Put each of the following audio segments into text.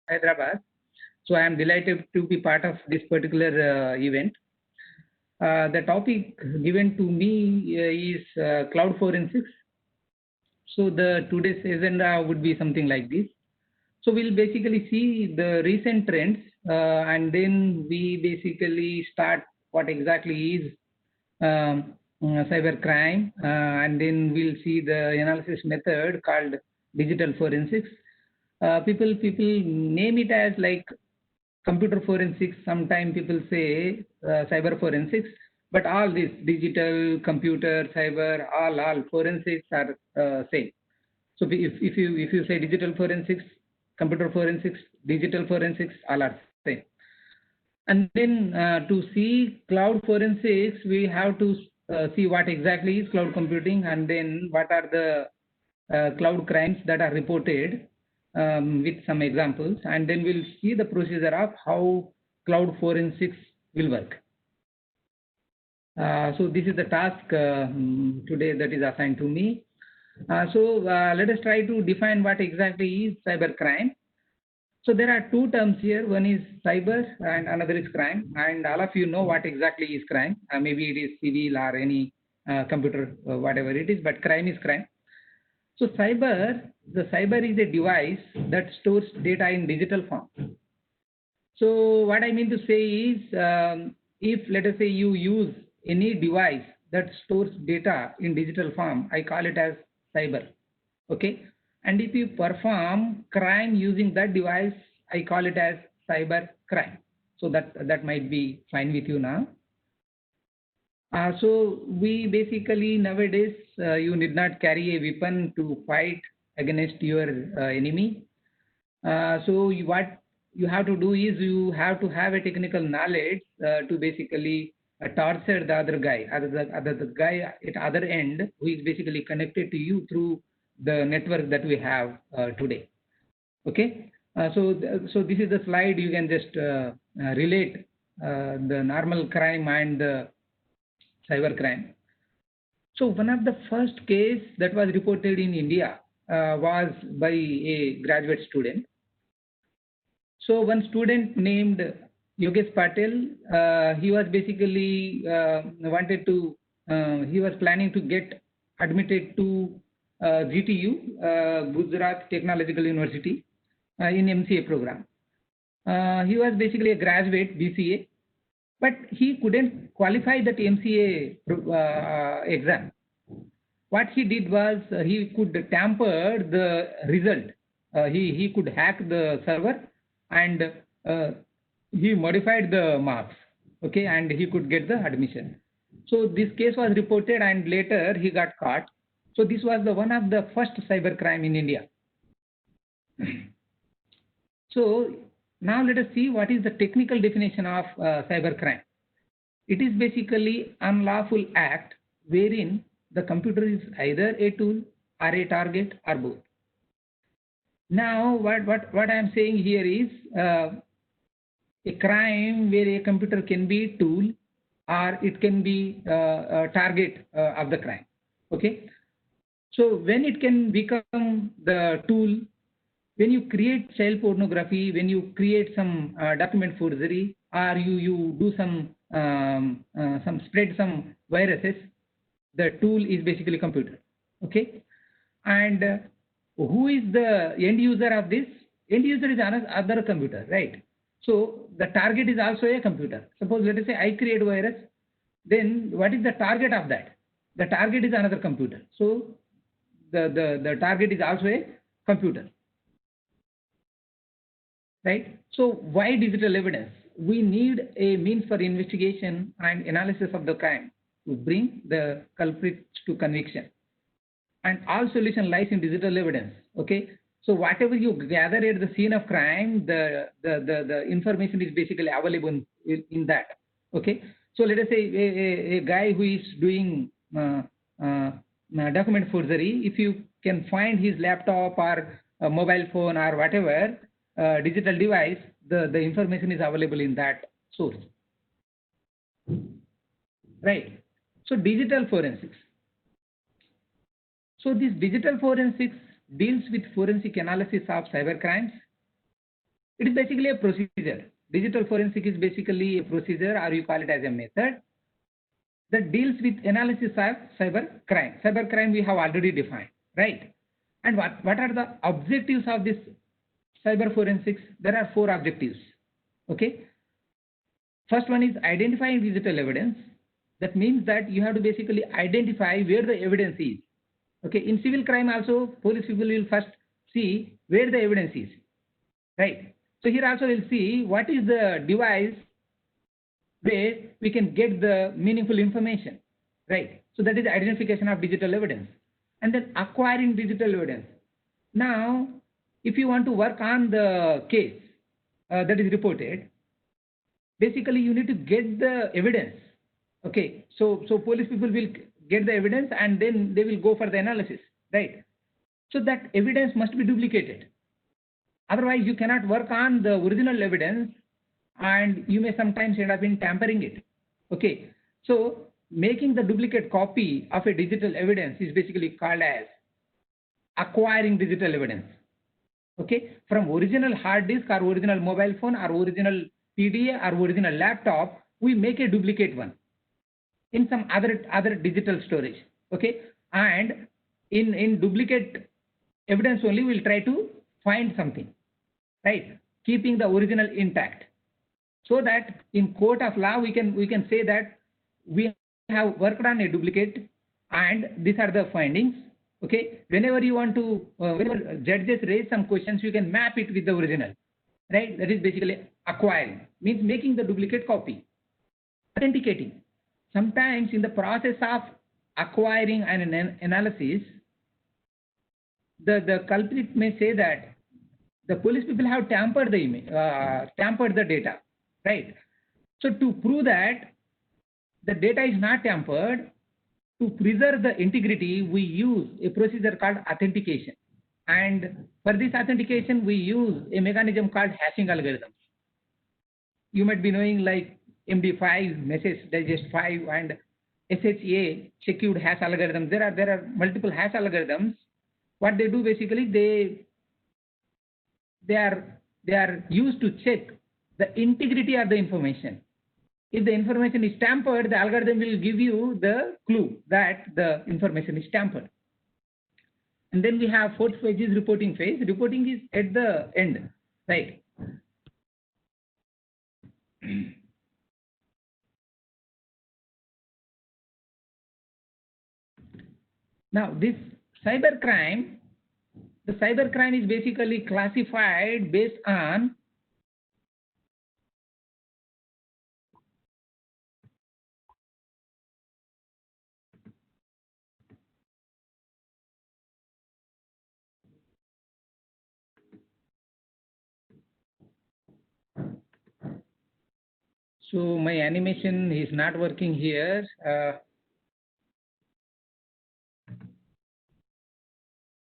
Hyderabad. So I am delighted to be part of this particular event. The topic given to me is cloud forensics. So the today's agenda would be something like this. So we'll basically see the recent trends and then we basically start what exactly is cyber crime and then we'll see the analysis method called digital forensics. People name it as like computer forensics. Sometimes people say cyber forensics, but all this digital, computer, cyber, all forensics are same. So if you say digital forensics, computer forensics, digital forensics, all are same. And then to see cloud forensics, we have to see what exactly is cloud computing, and then what are the cloud crimes that are reported with some examples, and then we'll see the procedure of how cloud forensics will work. So this is the task today that is assigned to me. So let us try to define what exactly is cyber crime. So there are two terms here. One is cyber and another is crime. And all of you know what exactly is crime. Maybe it is civil or any computer, whatever it is, but crime is crime. So the cyber is a device that stores data in digital form. So what I mean to say is, if let us say you use any device that stores data in digital form, I call it as cyber. Okay. And if you perform crime using that device, I call it as cyber crime. So that might be fine with you now. So we basically nowadays you need not carry a weapon to fight against your enemy. So what you have to do is you have to have a technical knowledge to basically torture the other guy, the guy at other end who is basically connected to you through the network that we have today. Okay. So this is the slide. You can just relate the normal crime and the cyber crime. So one of the first case that was reported in India was by a graduate student. So one student named Yogesh Patel, he was basically he was planning to get admitted to GTU, Gujarat Technological University, in MCA program. He was basically a graduate BCA, but he couldn't qualify that MCA exam. What he did was he could tamper the result. He could hack the server and he modified the marks. Okay, and he could get the admission. So this case was reported and later he got caught. So this was the one of the first cyber crime in India. So now let us see what is the technical definition of cyber crime. It is basically unlawful act wherein the computer is either a tool or a target or both. Now what I am saying here is a crime where a computer can be a tool or it can be a target of the crime. Okay. So when it can become the tool, when you create child pornography, when you create some document forgery, or you do some spread some viruses, the tool is basically computer. Okay. And who is the end user of this? End user is another computer, right? So the target is also a computer. Suppose let us say I create a virus, then what is the target of that? The target is another computer. So the target is also a computer, right? So why digital evidence? We need a means for investigation and analysis of the crime to bring the culprits to conviction. And all solution lies in digital evidence. Okay. So whatever you gather at the scene of crime, the information is basically available in that. Okay. So let us say a guy who is doing document forgery, if you can find his laptop or a mobile phone or whatever digital device, the information is available in that source. Right. So digital forensics. So this digital forensics deals with forensic analysis of cyber crimes It is basically a procedure. Digital forensic is basically a procedure, or you call it as a method, that deals with analysis of cyber crime. Cyber crime we have already defined, right? And what are the objectives of this cyber forensics? There are 4 objectives. Okay. First one is identifying digital evidence. That means that you have to basically identify where the evidence is. Okay. In civil crime also, police people will first see where the evidence is, right? So here also we'll see what is the device where we can get the meaningful information, right? So that is the identification of digital evidence. And then acquiring digital evidence. Now, if you want to work on the case that is reported, basically you need to get the evidence. Okay, so police people will get the evidence and then they will go for the analysis, right? So that evidence must be duplicated. Otherwise, you cannot work on the original evidence, and you may sometimes end up in tampering it. Okay, so making the duplicate copy of a digital evidence is basically called as acquiring digital evidence. Okay, from original hard disk or original mobile phone or original PDA or original laptop, we make a duplicate one in some other digital storage. Okay, and in duplicate evidence only we'll try to find something, right? Keeping the original intact, so that in court of law we can say that we have worked on a duplicate and these are the findings. Okay, whenever you want to, whenever judges raise some questions, you can map it with the original, right? That is basically acquiring, means making the duplicate copy. Authenticating. Sometimes in the process of acquiring an analysis, the culprit may say that the police people have tampered the image, tampered the data, right? So to prove that the data is not tampered, to preserve the integrity, we use a procedure called authentication. And for this authentication, we use a mechanism called hashing algorithms. You might be knowing like MD5, message digest 5, and SHA, secured hash algorithms. There are multiple hash algorithms. What they do basically, they are used to check the integrity of the information. If the information is tampered, the algorithm will give you the clue that the information is tampered. And then we have 4th phase is reporting phase. Reporting is at the end, right? Now this cybercrime, the cybercrime is basically classified based on so my animation is not working here.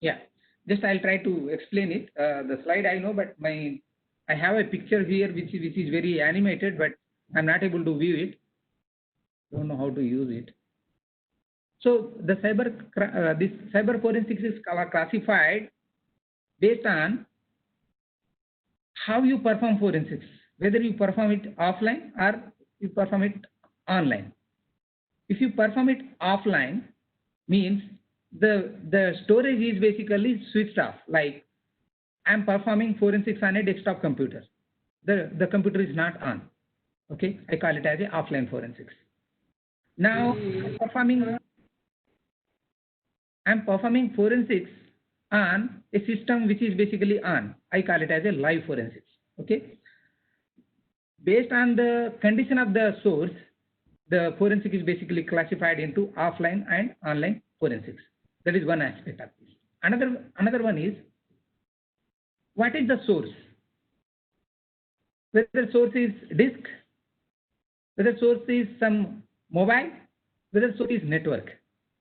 Yeah, just I'll try to explain it. The slide I know, but I have a picture here which is very animated, but I'm not able to view it. Don't know how to use it. So the this cyber forensics is classified based on how you perform forensics, whether you perform it offline or you perform it online. If you perform it offline, means the storage is basically switched off. Like I'm performing forensics on a desktop computer. The computer is not on. Okay, I call it as a offline forensics. Now I'm performing forensics on a system which is basically on. I call it as a live forensics. Okay. Based on the condition of the source, the forensic is basically classified into offline and online forensics. That is one aspect of this. Another one is, what is the source? Whether source is disk, whether source is some mobile, whether source is network.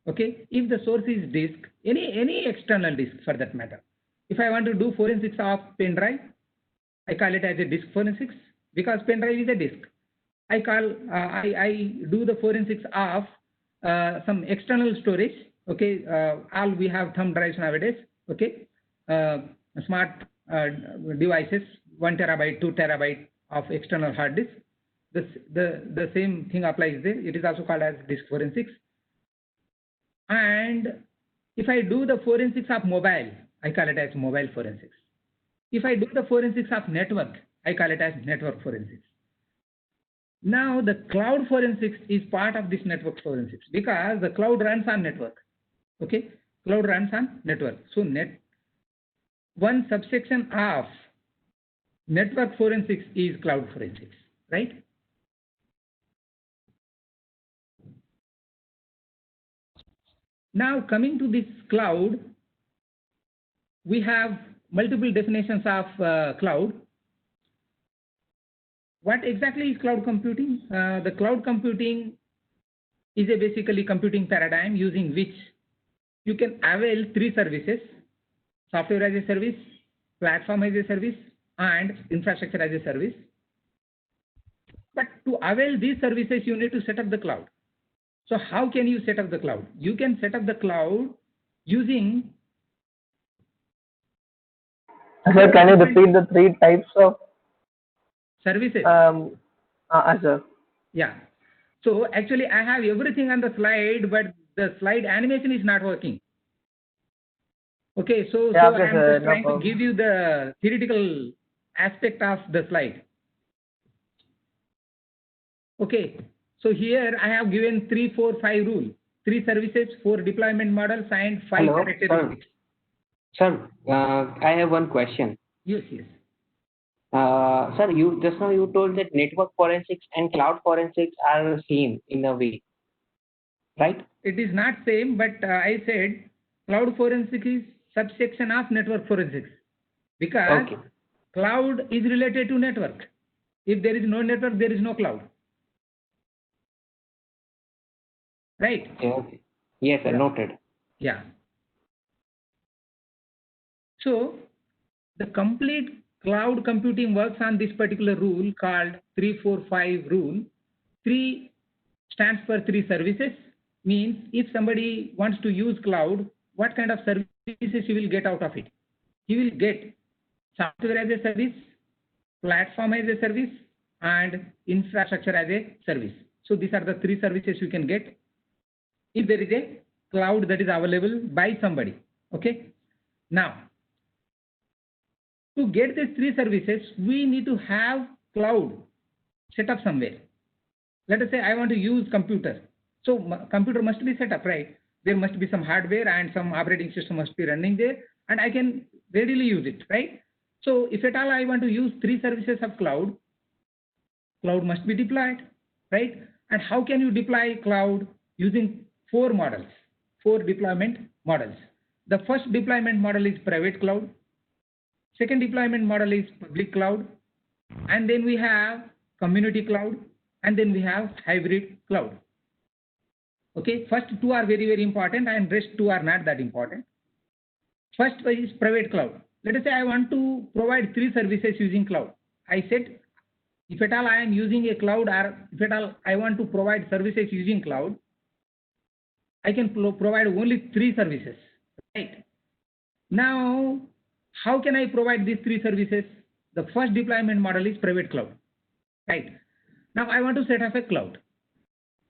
Okay, if the source is disk, any external disk for that matter. If I want to do forensics of pen drive, I call it as a disk forensics because pen drive is a disk. I do the forensics of some external storage. Okay, all we have thumb drives nowadays. Okay, smart devices 1 terabyte, 2 terabyte of external hard disk. The same thing applies there. It is also called as disk forensics. And if I do the forensics of mobile, I call it as mobile forensics. If I do the forensics of network, I call it as network forensics. Now the cloud forensics is part of this network forensics because the cloud runs on network. Okay, cloud runs on network. So one subsection of network forensics is cloud forensics, right? Now coming to this cloud, we have multiple definitions of cloud. What exactly is cloud computing? The cloud computing is a basically computing paradigm using which you can avail three services: software as a service, platform as a service, and infrastructure as a service. But to avail these services, you need to set up the cloud. So how can you set up the cloud? You can set up the cloud using... Sir, can you repeat the three types of services? Sir. Yeah. So actually I have everything on the slide, but the slide animation is not working. Okay, so I am just trying to give you the theoretical aspect of the slide. Okay, so here I have given 3, 4, 5 rule: 3 services, 4 deployment models, and 5 characteristics. Sir, I have one question. Yes, yes. Sir, just now you told that network forensics and cloud forensics are same in a way, right? It is not same, but I said cloud forensics is subsection of network forensics because cloud is related to network. If there is no network, there is no cloud. Right? Okay. Yes, sir, noted. Yeah. So the complete cloud computing works on this particular rule called 3-4-5 rule. 3 stands for 3 services, means if somebody wants to use cloud, what kind of services he will get out of it? He will get software as a service, platform as a service, and infrastructure as a service. So these are the 3 services you can get if there is a cloud that is available by somebody. Okay. Now, to get these 3 services, we need to have cloud set up somewhere. Let us say I want to use computer. So computer must be set up, right? There must be some hardware and some operating system must be running there, and I can readily use it, right? So if at all I want to use 3 services of cloud, cloud must be deployed, right? And how can you deploy cloud? Using 4 models, 4 deployment models. The first deployment model is private cloud. Second deployment model is public cloud. And then we have community cloud. And then we have hybrid cloud. Okay, first 2 are very, very important and rest 2 are not that important. First is private cloud. Let us say I want to provide 3 services using cloud. I said, if at all I am using a cloud, or if at all I want to provide services using cloud, I can provide only 3 services, right? Now, how can I provide these 3 services? The first deployment model is private cloud, right? Now I want to set up a cloud,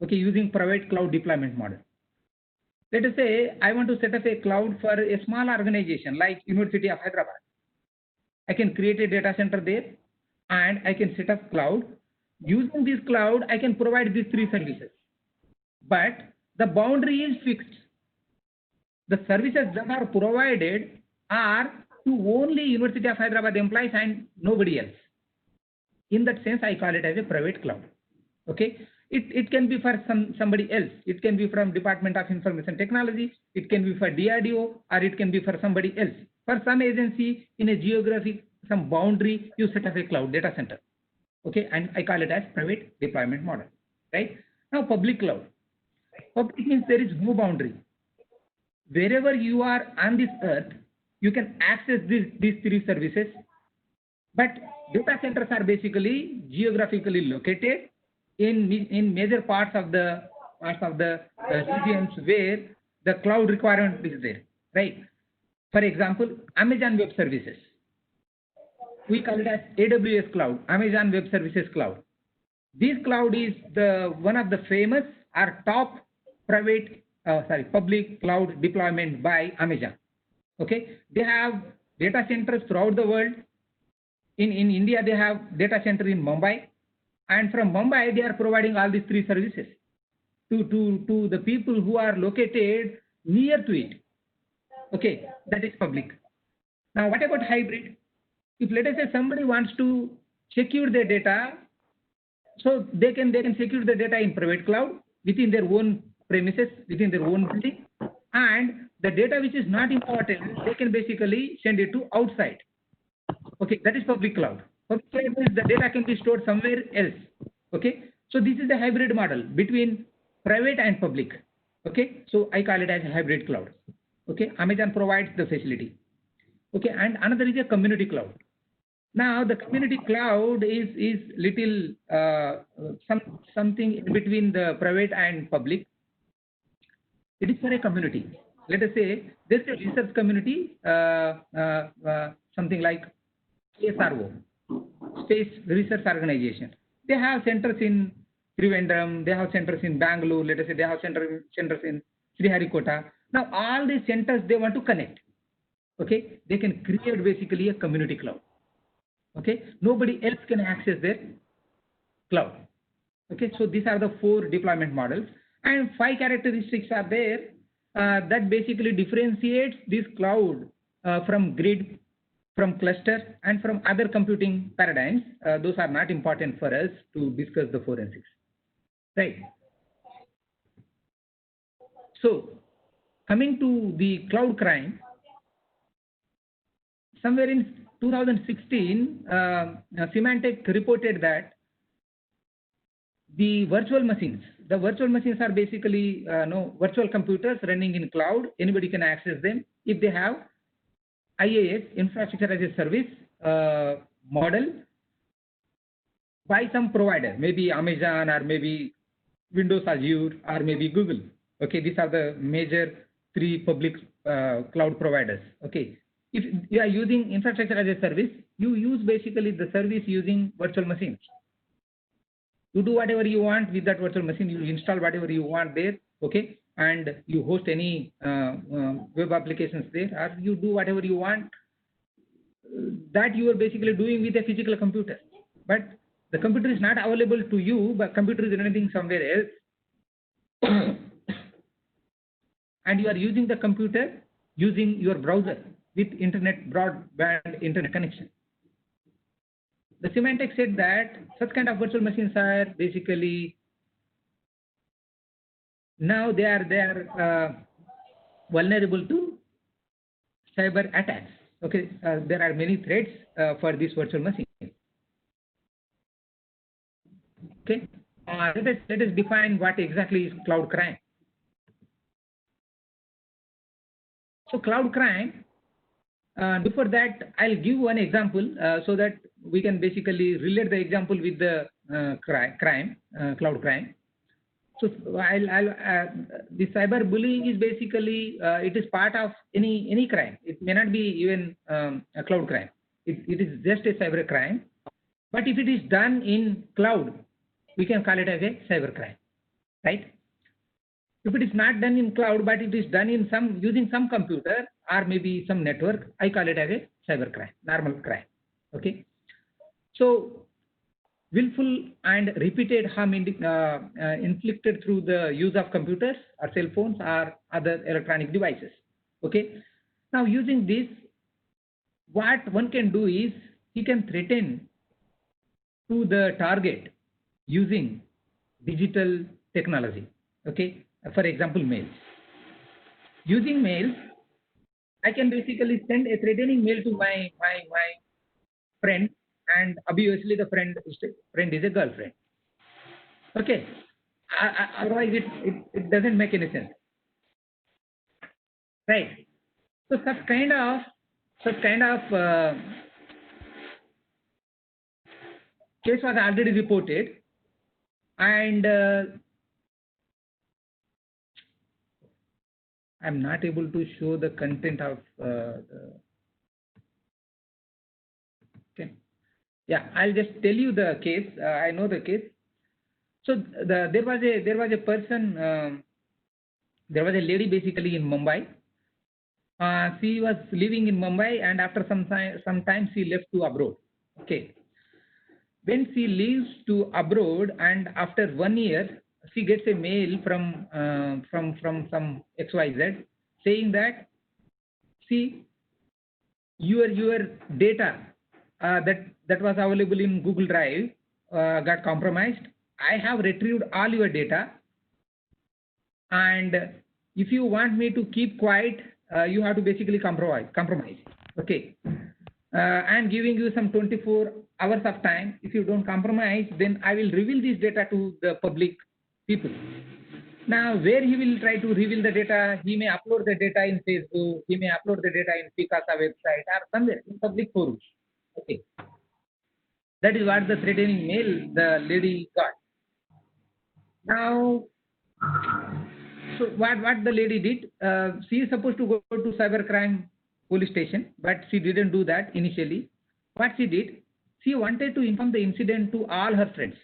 okay, using private cloud deployment model. Let us say I want to set up a cloud for a small organization like University of Hyderabad. I can create a data center there and I can set up cloud. Using this cloud, I can provide these 3 services. But the boundary is fixed. The services that are provided are to only University of Hyderabad employees and nobody else. In that sense, I call it as a private cloud. Okay. It can be for somebody else. It can be from Department of Information Technology. It can be for DRDO, or it can be for somebody else. For some agency in a geographic, some boundary, you set up a cloud data center. Okay. And I call it as private deployment model. Right. Now, public cloud. Public means there is no boundary. Wherever you are on this earth, you can access these 3 services. But data centers are basically geographically located in major parts of the regions where the cloud requirement is there, right? For example, Amazon Web Services. we call it as AWS cloud, Amazon Web Services Cloud. This cloud is the one of the famous or top public cloud deployment by Amazon. Okay, they have data centers throughout the world. In India, they have data center in Mumbai, and from Mumbai they are providing all these three services to the people who are located near to it. Okay, that is public. Now, what about hybrid? If let us say somebody wants to secure their data, so they can secure the data in private cloud within their own premises, within their own building, and the data which is not important, they can basically send it to outside. Okay, that is public cloud. Public cloud means the data can be stored somewhere else. Okay, so this is the hybrid model between private and public. Okay, so I call it as a hybrid cloud. Okay, Amazon provides the facility. Okay, and another is a community cloud. Now the community cloud is little something in between the private and public. It is for a community. Let us say there's a research community, something like SRO, Space Research Organization. They have centers in Trivandrum, they have centers in Bangalore, let us say they have centers in Sriharikota. Now all these centers they want to connect. Okay, they can create basically a community cloud. Okay, nobody else can access their cloud. Okay, so these are the 4 deployment models, and 5 characteristics are there that basically differentiates this cloud from grid, from cluster, and from other computing paradigms. Those are not important for us to discuss the forensics, right? So coming to the cloud crime, somewhere in 2016, Symantec reported that the virtual machines are basically virtual computers running in cloud. Anybody can access them if they have IaaS, infrastructure as a service model by some provider, maybe Amazon or maybe Windows Azure or maybe Google. Okay, these are the major 3 public cloud providers. Okay, if you are using infrastructure as a service, you use basically the service using virtual machines. You do whatever you want with that virtual machine. You install whatever you want there. Okay, and you host any web applications there, or you do whatever you want. That you are basically doing with a physical computer, but the computer is not available to you, but computer is running somewhere else. And you are using the computer using your browser with internet, broadband internet connection. The Symantec said that such kind of virtual machines are basically now they are vulnerable to cyber attacks. Okay, there are many threats for this virtual machine. Okay, let us define what exactly is cloud crime. So cloud crime. Before that, I'll give one example so that we can basically relate the example with the cloud crime. So the cyber bullying is basically it is part of any crime. It may not be even a cloud crime. It is just a cyber crime. But if it is done in cloud, we can call it as a cyber crime, right? If it is not done in cloud, but it is done in using some computer or maybe some network, I call it as a cyber crime, normal crime. Okay. So willful and repeated harm inflicted through the use of computers or cell phones or other electronic devices. Okay. Now using this, what one can do is he can threaten to the target using digital technology. Okay. For example, mails. Using mails, I can basically send a threatening mail to my friend, and obviously the friend is a girlfriend. Okay, otherwise it doesn't make any sense, right? So such kind of case was already reported, and I'm not able to show the content of okay. Yeah, I'll just tell you the case. I know the case. So there was a person. There was a lady basically in Mumbai. She was living in Mumbai, and after some time she left to abroad. Okay. When she leaves to abroad, and after 1 year, she gets a mail from some XYZ saying that, see, your data that was available in Google Drive got compromised. I have retrieved all your data, and if you want me to keep quiet, you have to basically compromise. Okay. I'm giving you some 24 hours of time. If you don't compromise, then I will reveal this data to the public people. Now, where he will try to reveal the data, he may upload the data in Facebook, he may upload the data in Picasa website or somewhere in public forums. Okay. That is what the threatening mail the lady got. Now, so what the lady did, she is supposed to go to cybercrime police station, but she didn't do that initially. What she did, she wanted to inform the incident to all her friends.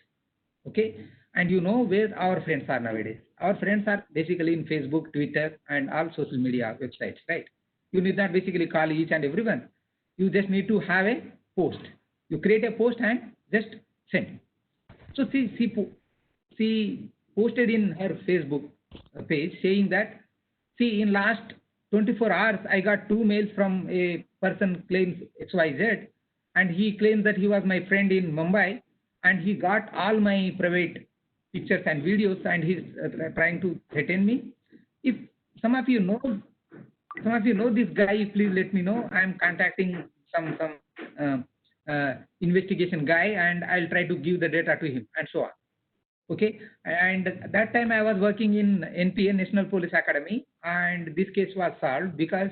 Okay, and you know where our friends are nowadays. Our friends are basically in Facebook, Twitter, and all social media websites, right? You need not basically call each and everyone. You just need to have a post. You create a post and just send. So she posted in her Facebook page saying that, see, in last 24 hours, I got 2 mails from a person claims XYZ, and he claims that he was my friend in Mumbai, and he got all my private pictures and videos, and he's trying to threaten me. If some of you know this guy, please let me know. I'm contacting some investigation guy, and I'll try to give the data to him, and so on. Okay, and that time I was working in NPA, National Police Academy, and this case was solved because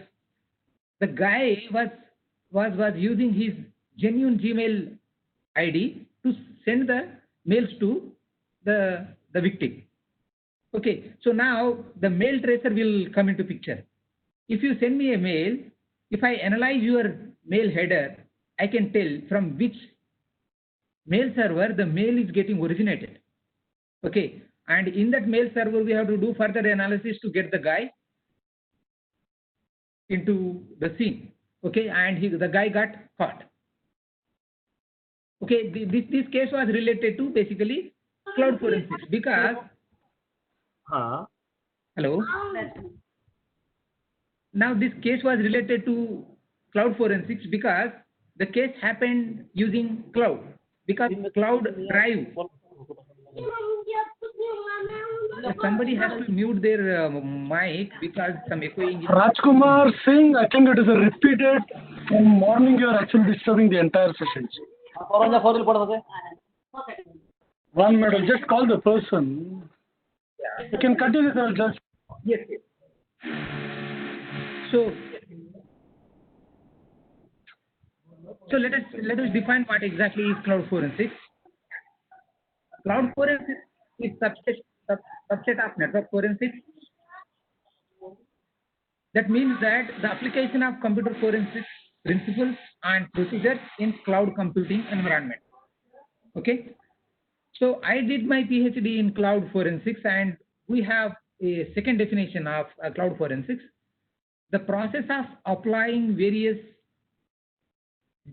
the guy was using his genuine Gmail ID to send the mails to the victim. Okay, so now the mail tracer will come into picture. If you send me a mail, if I analyze your mail header, I can tell from which mail server the mail is getting originated. Okay, and in that mail server we have to do further analysis to get the guy into the scene. Okay, and the guy got caught. Okay, this case was related to basically cloud forensics because hello. Now this case was related to cloud forensics because the case happened using cloud, because cloud drive. Somebody has to mute their mic because some echoing. Rajkumar Singh, I think it is a repeated. From morning, you are actually disturbing the entire session. 1 minute, I'll just call the person. You can continue, sir. Just Yes. So let us define what exactly is cloud forensics. Cloud forensics is subset of network forensics. That means that the application of computer forensics principles and procedures in cloud computing environment. Okay. So I did my PhD in cloud forensics, and we have a second definition of cloud forensics: the process of applying various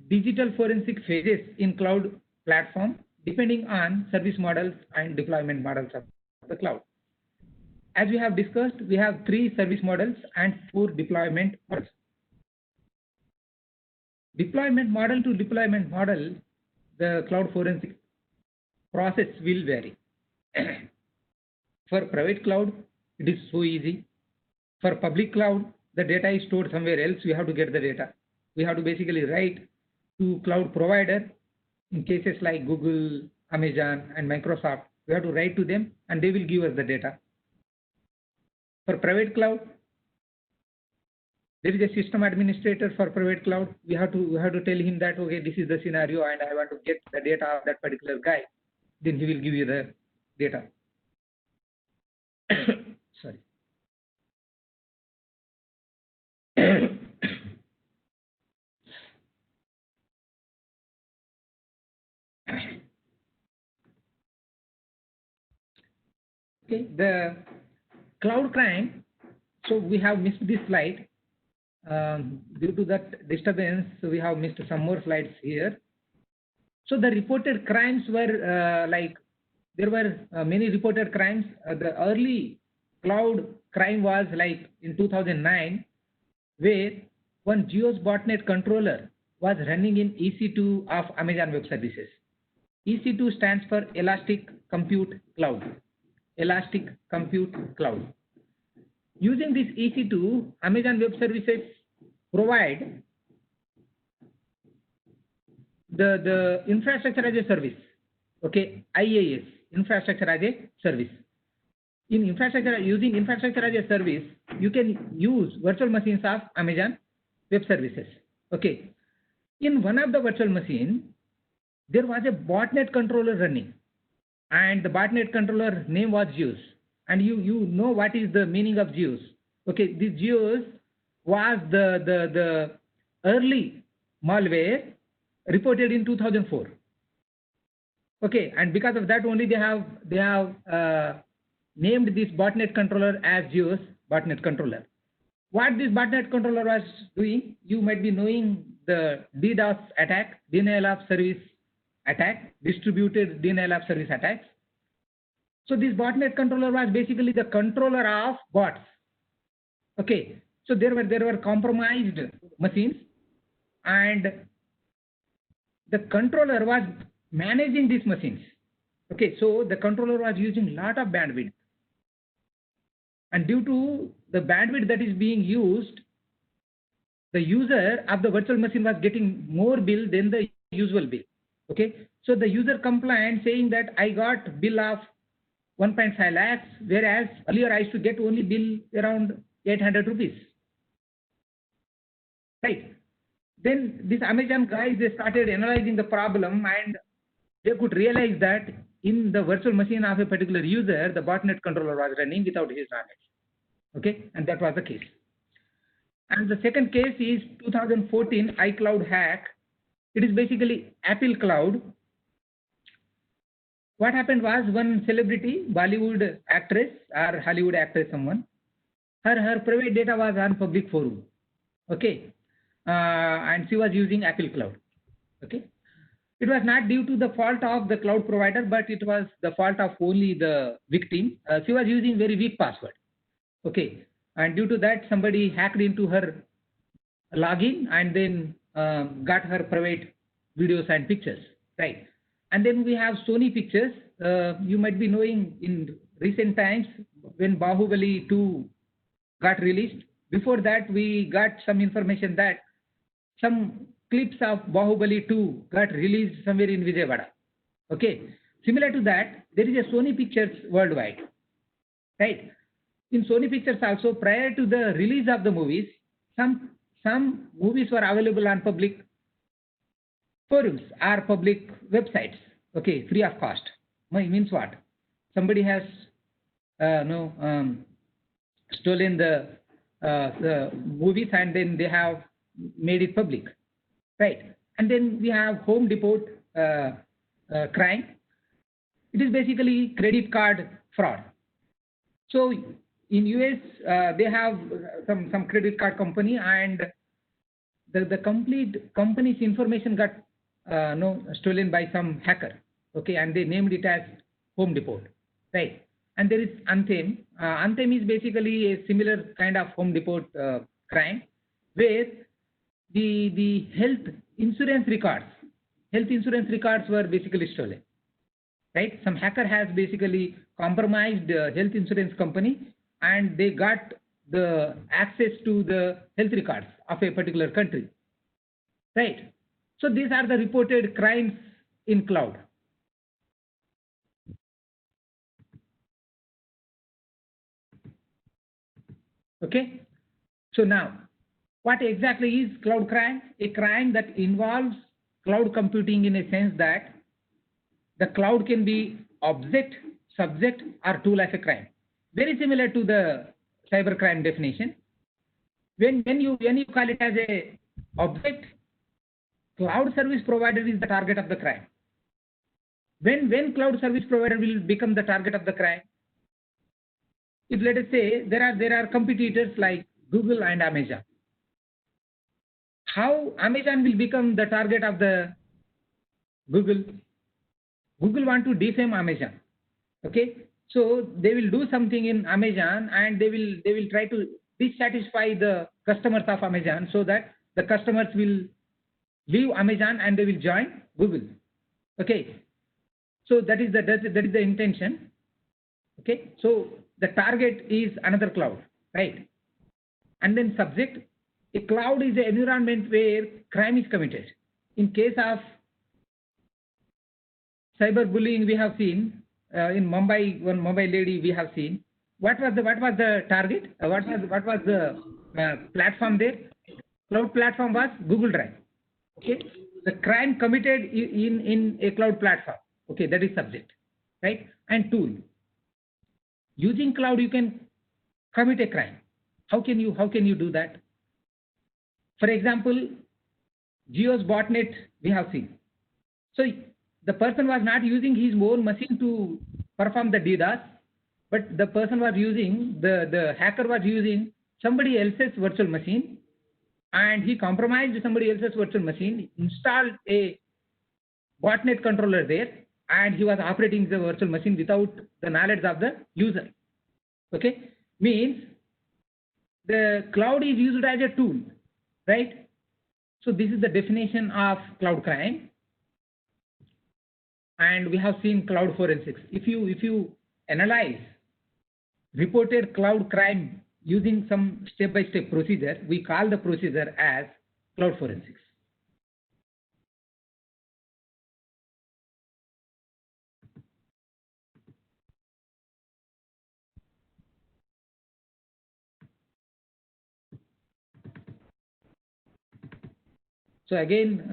digital forensic phases in cloud platform depending on service models and deployment models of the cloud. As we have discussed, we have 3 service models and 4 deployment models. Deployment model to deployment model, the cloud forensic process will vary. For private cloud, it is so easy. For public cloud, the data is stored somewhere else. We have to get the data. We have to basically write to cloud provider. In cases like Google, Amazon, and Microsoft, we have to write to them, and they will give us the data. For private cloud, there is a system administrator for private cloud. We have to tell him that, okay, this is the scenario, and I want to get the data of that particular guy. Then he will give you the data. Sorry. Okay, the cloud crime. So we have missed this slide. Due to that disturbance, we have missed some more slides here. So the reported crimes were like there were many reported crimes. The early cloud crime was like in 2009, where one Geos botnet controller was running in EC2 of Amazon Web Services. EC2 stands for Elastic Compute Cloud. Elastic Compute Cloud. Using this EC2, Amazon Web Services provide the infrastructure as a service. Okay, IaaS, infrastructure as a service. In infrastructure, using infrastructure as a service, you can use virtual machines of Amazon Web Services. Okay, in one of the virtual machine, there was a botnet controller running, and the botnet controller name was Zeus. And you know what is the meaning of Zeus? Okay, this Zeus was the early malware reported in 2004. Okay, and because of that only they have named this botnet controller as Zeus botnet controller. What this botnet controller was doing, you might be knowing the DDoS attack, denial of service attack, distributed denial of service attacks. So this botnet controller was basically the controller of bots. Okay, so there were compromised machines, and the controller was managing these machines. Okay, so the controller was using a lot of bandwidth, and due to the bandwidth that is being used, the user of the virtual machine was getting more bill than the usual bill. Okay, so the user complained saying that I got bill of 1.5 lakhs, whereas earlier I used to get only bill around 800 rupees. Right. Then these Amazon guys, they started analyzing the problem, and they could realize that in the virtual machine of a particular user, the botnet controller was running without his knowledge. Okay, and that was the case. And the second case is 2014 iCloud hack. It is basically Apple Cloud. What happened was, one celebrity, Bollywood actress or Hollywood actress, someone, her private data was on public forum. Okay, and she was using Apple Cloud. Okay, it was not due to the fault of the cloud provider, but it was the fault of only the victim. She was using very weak password. Okay, and due to that, somebody hacked into her login and then got her private videos and pictures. Right. And then we have Sony Pictures. You might be knowing in recent times when Bahubali 2 got released. Before that, we got some information that some clips of Bahubali 2 got released somewhere in Vijayawada. Okay. Similar to that, there is a Sony Pictures worldwide. Right. In Sony Pictures also, prior to the release of the movies, some movies were available on public forums or public websites. Okay, free of cost. Means what? Somebody has stolen the movies and then they have made it public, right? And then we have Home Depot crime. It is basically credit card fraud. So in US they have some credit card company, and the complete company's information got stolen by some hacker. Okay, and they named it as Home Depot, right? And there is Anthem. Anthem is basically a similar kind of Home Depot crime, where the health insurance records were basically stolen, right? Some hacker has basically compromised the health insurance company, and they got the access to the health records of a particular country, right? So these are the reported crimes in cloud. Okay, so now what exactly is cloud crime? A crime that involves cloud computing in a sense that the cloud can be object, subject, or tool of a crime. Very similar to the cybercrime definition. When you call it as a object, cloud service provider is the target of the crime. When cloud service provider will become the target of the crime? if let us say there are competitors like Google and Amazon, how Amazon will become the target of the Google? Google want to defame Amazon. Okay, so they will do something in Amazon and they will try to dissatisfy the customers of Amazon so that the customers will leave Amazon and they will join Google. Okay, so that is the intention. Okay, so the target is another cloud, right? And then subject, a cloud is an environment where crime is committed. In case of cyberbullying, we have seen in Mumbai, one Mumbai lady we have seen. What was the target? What was the platform there? Cloud platform was Google Drive. Okay, the crime committed in a cloud platform. Okay, that is subject, right? And tool. Using cloud, you can commit a crime. How can you do that? For example, Geo's botnet we have seen. So the person was not using his own machine to perform the DDoS, but the person was using, the hacker was using somebody else's virtual machine, and he compromised somebody else's virtual machine, installed a botnet controller there, and he was operating the virtual machine without the knowledge of the user. Okay, means the cloud is used as a tool, right? So this is the definition of cloud crime. And we have seen cloud forensics. If you analyze reported cloud crime using some step-by-step procedure, we call the procedure as cloud forensics. So again,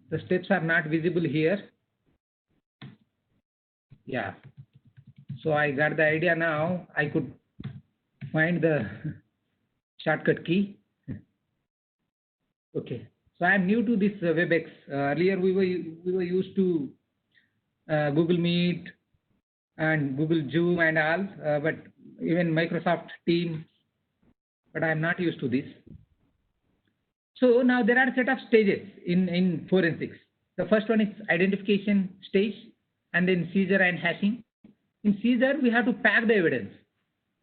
the steps are not visible here. Yeah. So I got the idea now. I could find the shortcut key. Okay. So I am new to this WebEx. Earlier we were used to Google Meet and Google Zoom and all, but even Microsoft Teams. But I am not used to this. So now there are a set of stages in forensics. The first one is identification stage, and then seizure and hashing. In seizure, we have to pack the evidence,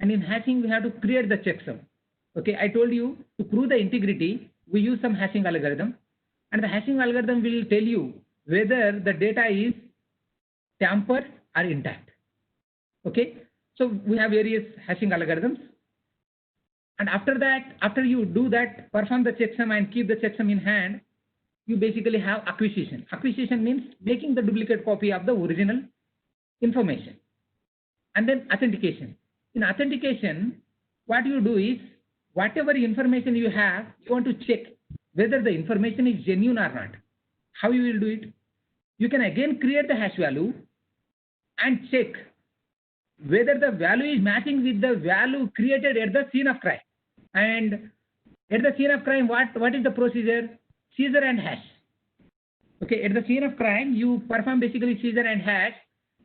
and in hashing, we have to create the checksum. Okay, I told you to prove the integrity, we use some hashing algorithm, and the hashing algorithm will tell you whether the data is tampered or intact. Okay, so we have various hashing algorithms. And after that, after you do that, perform the checksum and keep the checksum in hand, you basically have acquisition. Acquisition means making the duplicate copy of the original information. And then authentication. In authentication, what you do is, whatever information you have, you want to check whether the information is genuine or not. How you will do it? You can again create the hash value and check whether the value is matching with the value created at the scene of crime. And at the scene of crime, what is the procedure? Seizure and hash. Okay, at the scene of crime, you perform basically seizure and hash.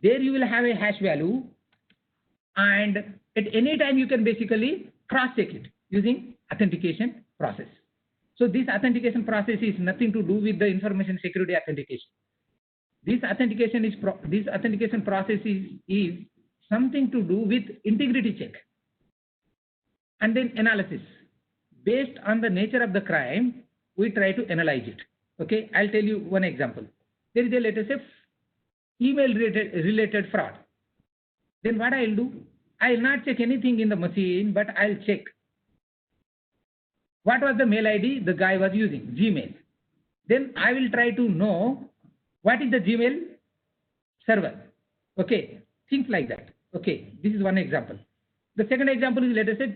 There you will have a hash value, and at any time you can basically cross-check it using authentication process. So this authentication process is nothing to do with the information security authentication. This authentication process is something to do with integrity check. And then analysis. Based on the nature of the crime, we try to analyze it. Okay, I'll tell you one example. There is a, let us say, email related fraud. Then what I'll do? I'll not check anything in the machine, but I'll check what was the mail ID the guy was using, Gmail. Then I will try to know what is the Gmail server. Okay, things like that. Okay, this is one example. The second example is, let us say,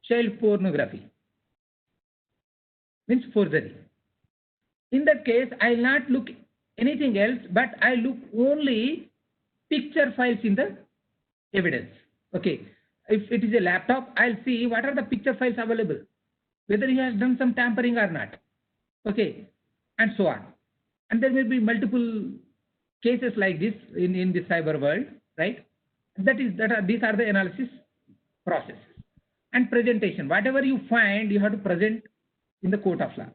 child pornography, means forgery. In that case, I'll not look anything else, but I look only picture files in the evidence. Okay, if it is a laptop, I'll see what are the picture files available, whether he has done some tampering or not. Okay, and so on. And there may be multiple cases like this in the cyber world, right? These are the analysis process. And presentation, whatever you find, you have to present in the court of law.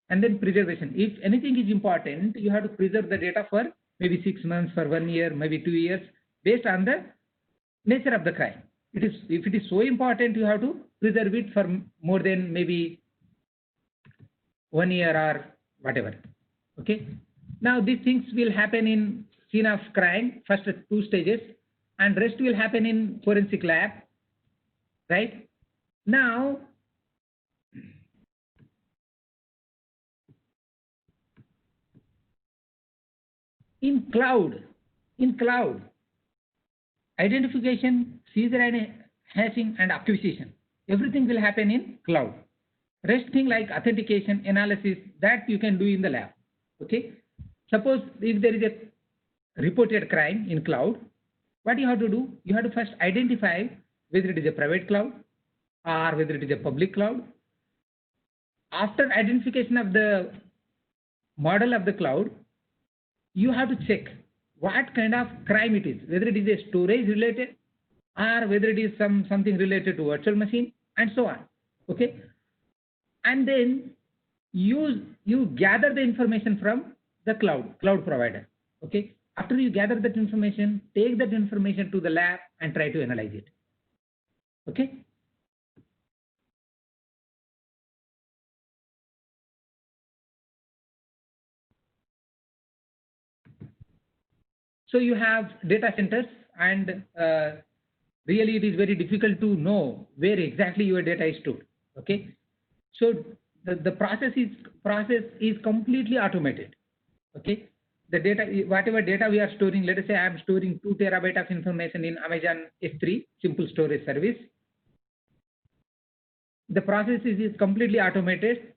And then preservation. If anything is important, you have to preserve the data for maybe 6 months, for 1 year, maybe 2 years, based on the nature of the crime. If it is so important, you have to preserve it for more than maybe 1 year or whatever. Okay. Now these things will happen in scene of crime, first 2 stages, and rest will happen in forensic lab. Right. Now, in cloud, identification, seizure and hashing and acquisition, everything will happen in cloud. Rest thing like authentication, analysis, that you can do in the lab. Okay. Suppose if there is a reported crime in cloud, what you have to do? You have to first identify whether it is a private cloud or whether it is a public cloud. After identification of the model of the cloud, you have to check what kind of crime it is, whether it is a storage related or whether it is something related to virtual machine and so on. Okay. And then you gather the information from the cloud provider. Okay. After you gather that information, take that information to the lab and try to analyze it. Okay. So you have data centers, and really it is very difficult to know where exactly your data is stored. Okay. So the process is completely automated. Okay. The data, whatever data we are storing, let us say I am storing 2 terabyte of information in Amazon S3 simple storage service. The process is completely automated.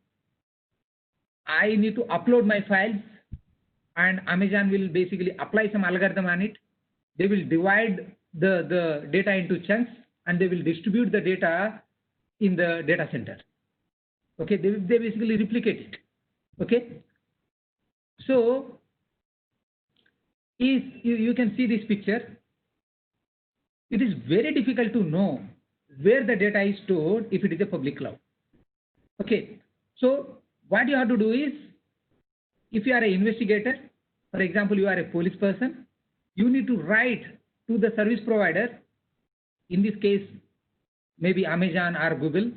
I need to upload my files, and Amazon will basically apply some algorithm on it. They will divide the data into chunks, and they will distribute the data in the data center. Okay, they basically replicate it. Okay, so if you can see this picture, it is very difficult to know where the data is stored if it is a public cloud. Okay, so what you have to do is, if you are an investigator, for example, you are a police person, you need to write to the service provider, in this case, maybe Amazon or Google,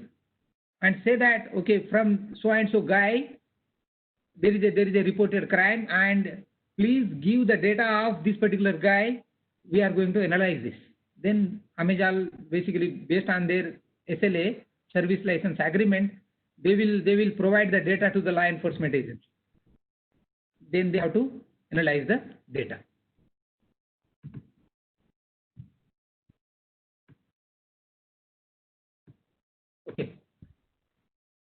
and say that, okay, from so and so guy, there is a reported crime, and please give the data of this particular guy. We are going to analyze this. Then Amazon basically, based on their SLA, service license agreement, they will provide the data to the law enforcement agency. Then they have to analyze the data. Okay.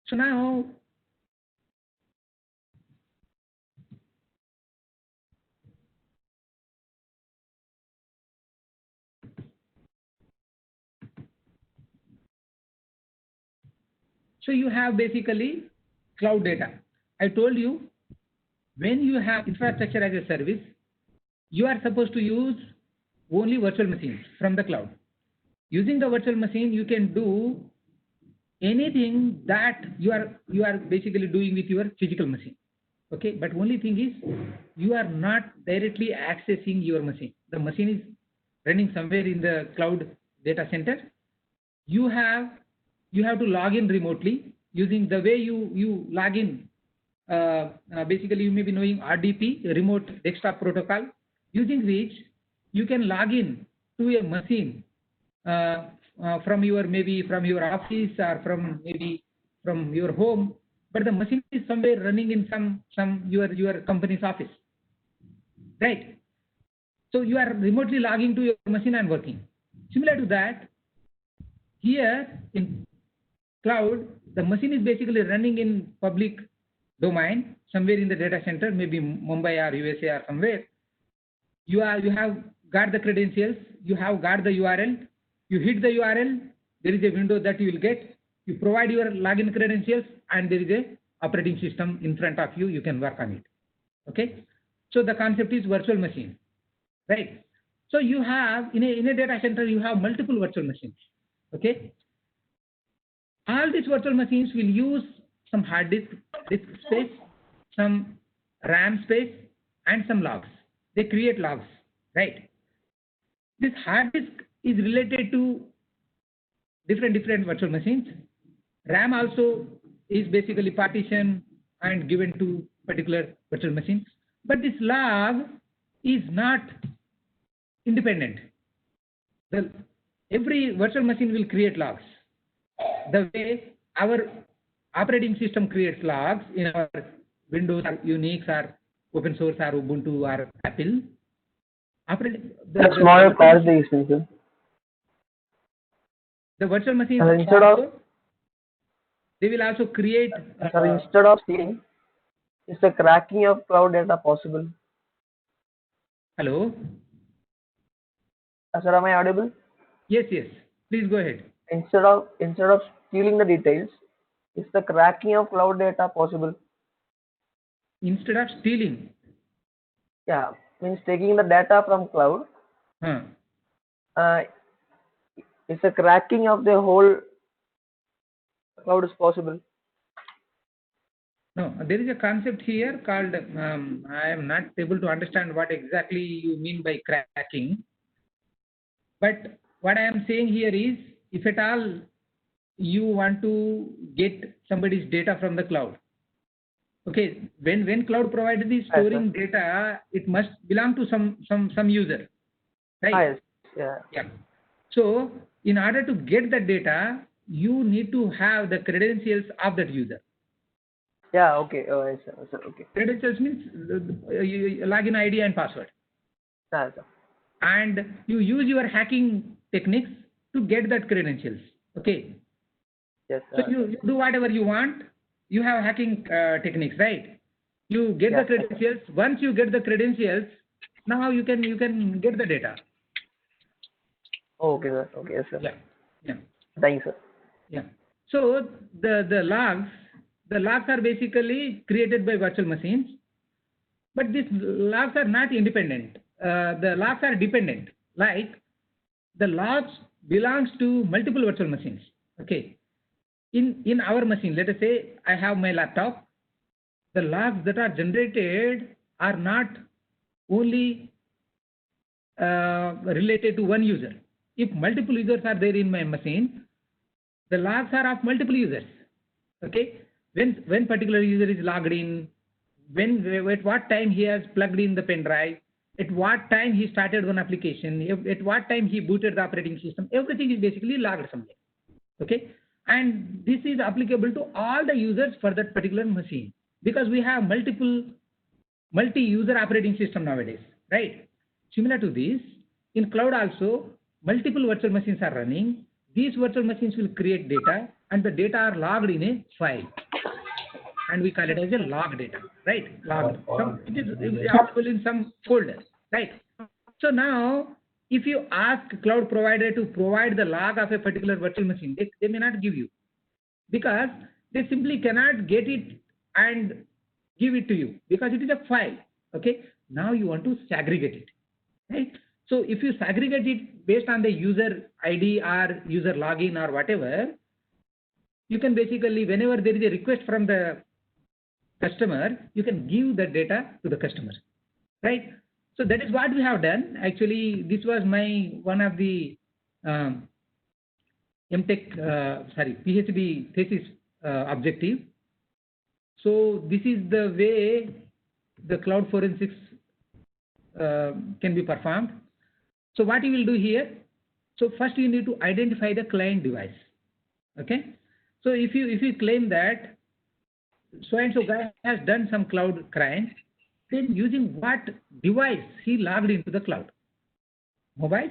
So now, so you have basically cloud data. I told you, when you have infrastructure as a service, you are supposed to use only virtual machines from the cloud. Using the virtual machine, you can do anything that you are basically doing with your physical machine. Okay, but only thing is, you are not directly accessing your machine. The machine is running somewhere in the cloud data center. You have to log in remotely using the way you log in. Basically, you may be knowing RDP, remote desktop protocol, using which you can log in to a machine from your office or from your home, but the machine is somewhere running in some your company's office, right? So you are remotely logging to your machine and working. Similar to that, here in cloud, the machine is basically running in public domain somewhere in the data center, maybe Mumbai or USA or somewhere. You have got the credentials, you have got the URL, you hit the URL, there is a window that you will get, you provide your login credentials, and there is a operating system in front of you, you can work on it. Okay, so the concept is virtual machine, right? So you have in a data center, you have multiple virtual machines. Okay. All these virtual machines will use some hard disk space, some RAM space, and some logs. They create logs, right? This hard disk is related to different virtual machines. RAM also is basically partition and given to particular virtual machine. But this log is not independent. Every virtual machine will create logs. The way our operating system creates logs in our Windows or Unix or open source or Ubuntu or Apple. That's more cause the issue, sir. The virtual machines Instead of they will also create. sir, instead of stealing, is the cracking of cloud data possible? Hello. Sir, am I audible? Yes. Please go ahead. Instead of stealing the details, is the cracking of cloud data possible? Instead of stealing. Yeah, means taking the data from cloud. Is the cracking of the whole cloud is possible? No, there is a concept here called, I am not able to understand what exactly you mean by cracking. But what I am saying here is, if at all you want to get somebody's data from the cloud, okay, when cloud provider is storing data, it must belong to some user, right? Yes. Yeah. So in order to get the data, you need to have the credentials of that user. Yeah, okay. Oh, yes, sir. Okay. Credentials means login ID and password. Yeah, sir. And you use your hacking techniques to get that credentials. Okay. Yes. So you do whatever you want. You have hacking techniques, right? You get the credentials. Once you get the credentials, now you can get the data. Okay, sir. Okay, yes, sir. Yeah. Thank you, sir. Yeah. So the logs are basically created by virtual machines, but these logs are not independent. The logs are dependent. Like the logs belongs to multiple virtual machines. Okay. In our machine, let us say I have my laptop. The logs that are generated are not only related to one user. If multiple users are there in my machine, the logs are of multiple users. Okay. When particular user is logged in, at what time he has plugged in the pen drive, at what time he started one application, at what time he booted the operating system, everything is basically logged somewhere. Okay. And this is applicable to all the users for that particular machine, because we have multi-user operating system nowadays, right? Similar to this, in cloud also, multiple virtual machines are running. These virtual machines will create data, and the data are logged in a file, and we call it as a log data, right? Logged. It is available in some folder, right? So now, if you ask cloud provider to provide the log of a particular virtual machine, they may not give you, because they simply cannot get it and give it to you, because it is a file. Okay. Now you want to segregate it, right? So if you segregate it based on the user ID or user login or whatever, you can basically, whenever there is a request from the customer, you can give the data to the customer, right? So that is what we have done. Actually, this was one of the PhD thesis objective. So this is the way the cloud forensics can be performed. So what you will do here? So first you need to identify the client device. Okay. So if you claim that so and so guy has done some cloud crime, then using what device he logged into the cloud? Mobile?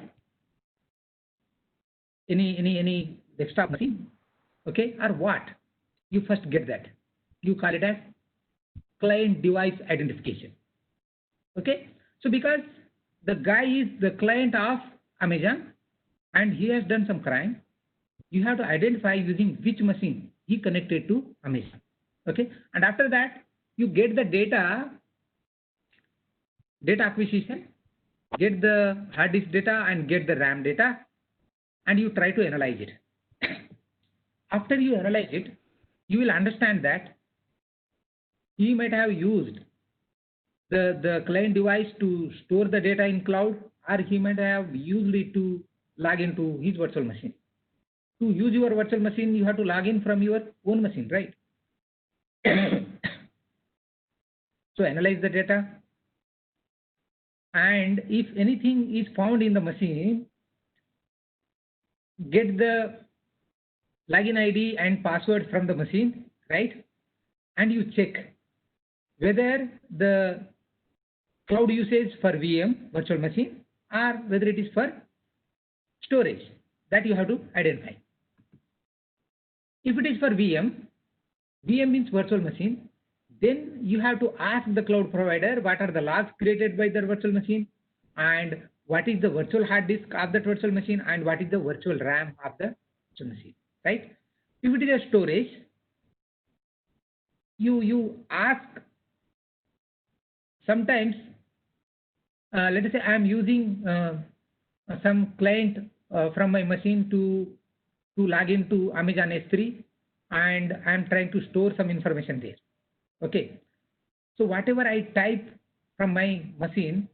Any desktop machine? Okay, or what? You first get that. You call it as client device identification. Okay, so because the guy is the client of Amazon and he has done some crime, you have to identify using which machine he connected to Amazon. Okay, and after that you get the data acquisition, get the hard disk data and get the RAM data, and you try to analyze it. After you analyze it, you will understand that he might have used the client device to store the data in cloud, or he might have used it to log into his virtual machine. To use your virtual machine, you have to log in from your own machine, right? So analyze the data, and if anything is found in the machine, get the login ID and password from the machine, right? And you check whether the cloud usage for VM, virtual machine, or whether it is for storage. That you have to identify. If it is for VM means virtual machine, then you have to ask the cloud provider what are the logs created by their virtual machine, and what is the virtual hard disk of that virtual machine, and what is the virtual RAM of the virtual machine, right? If it is a storage, you ask. Sometimes, let us say I am using some client from my machine to log into Amazon S3, and I am trying to store some information there. Okay, so whatever I type from my machine,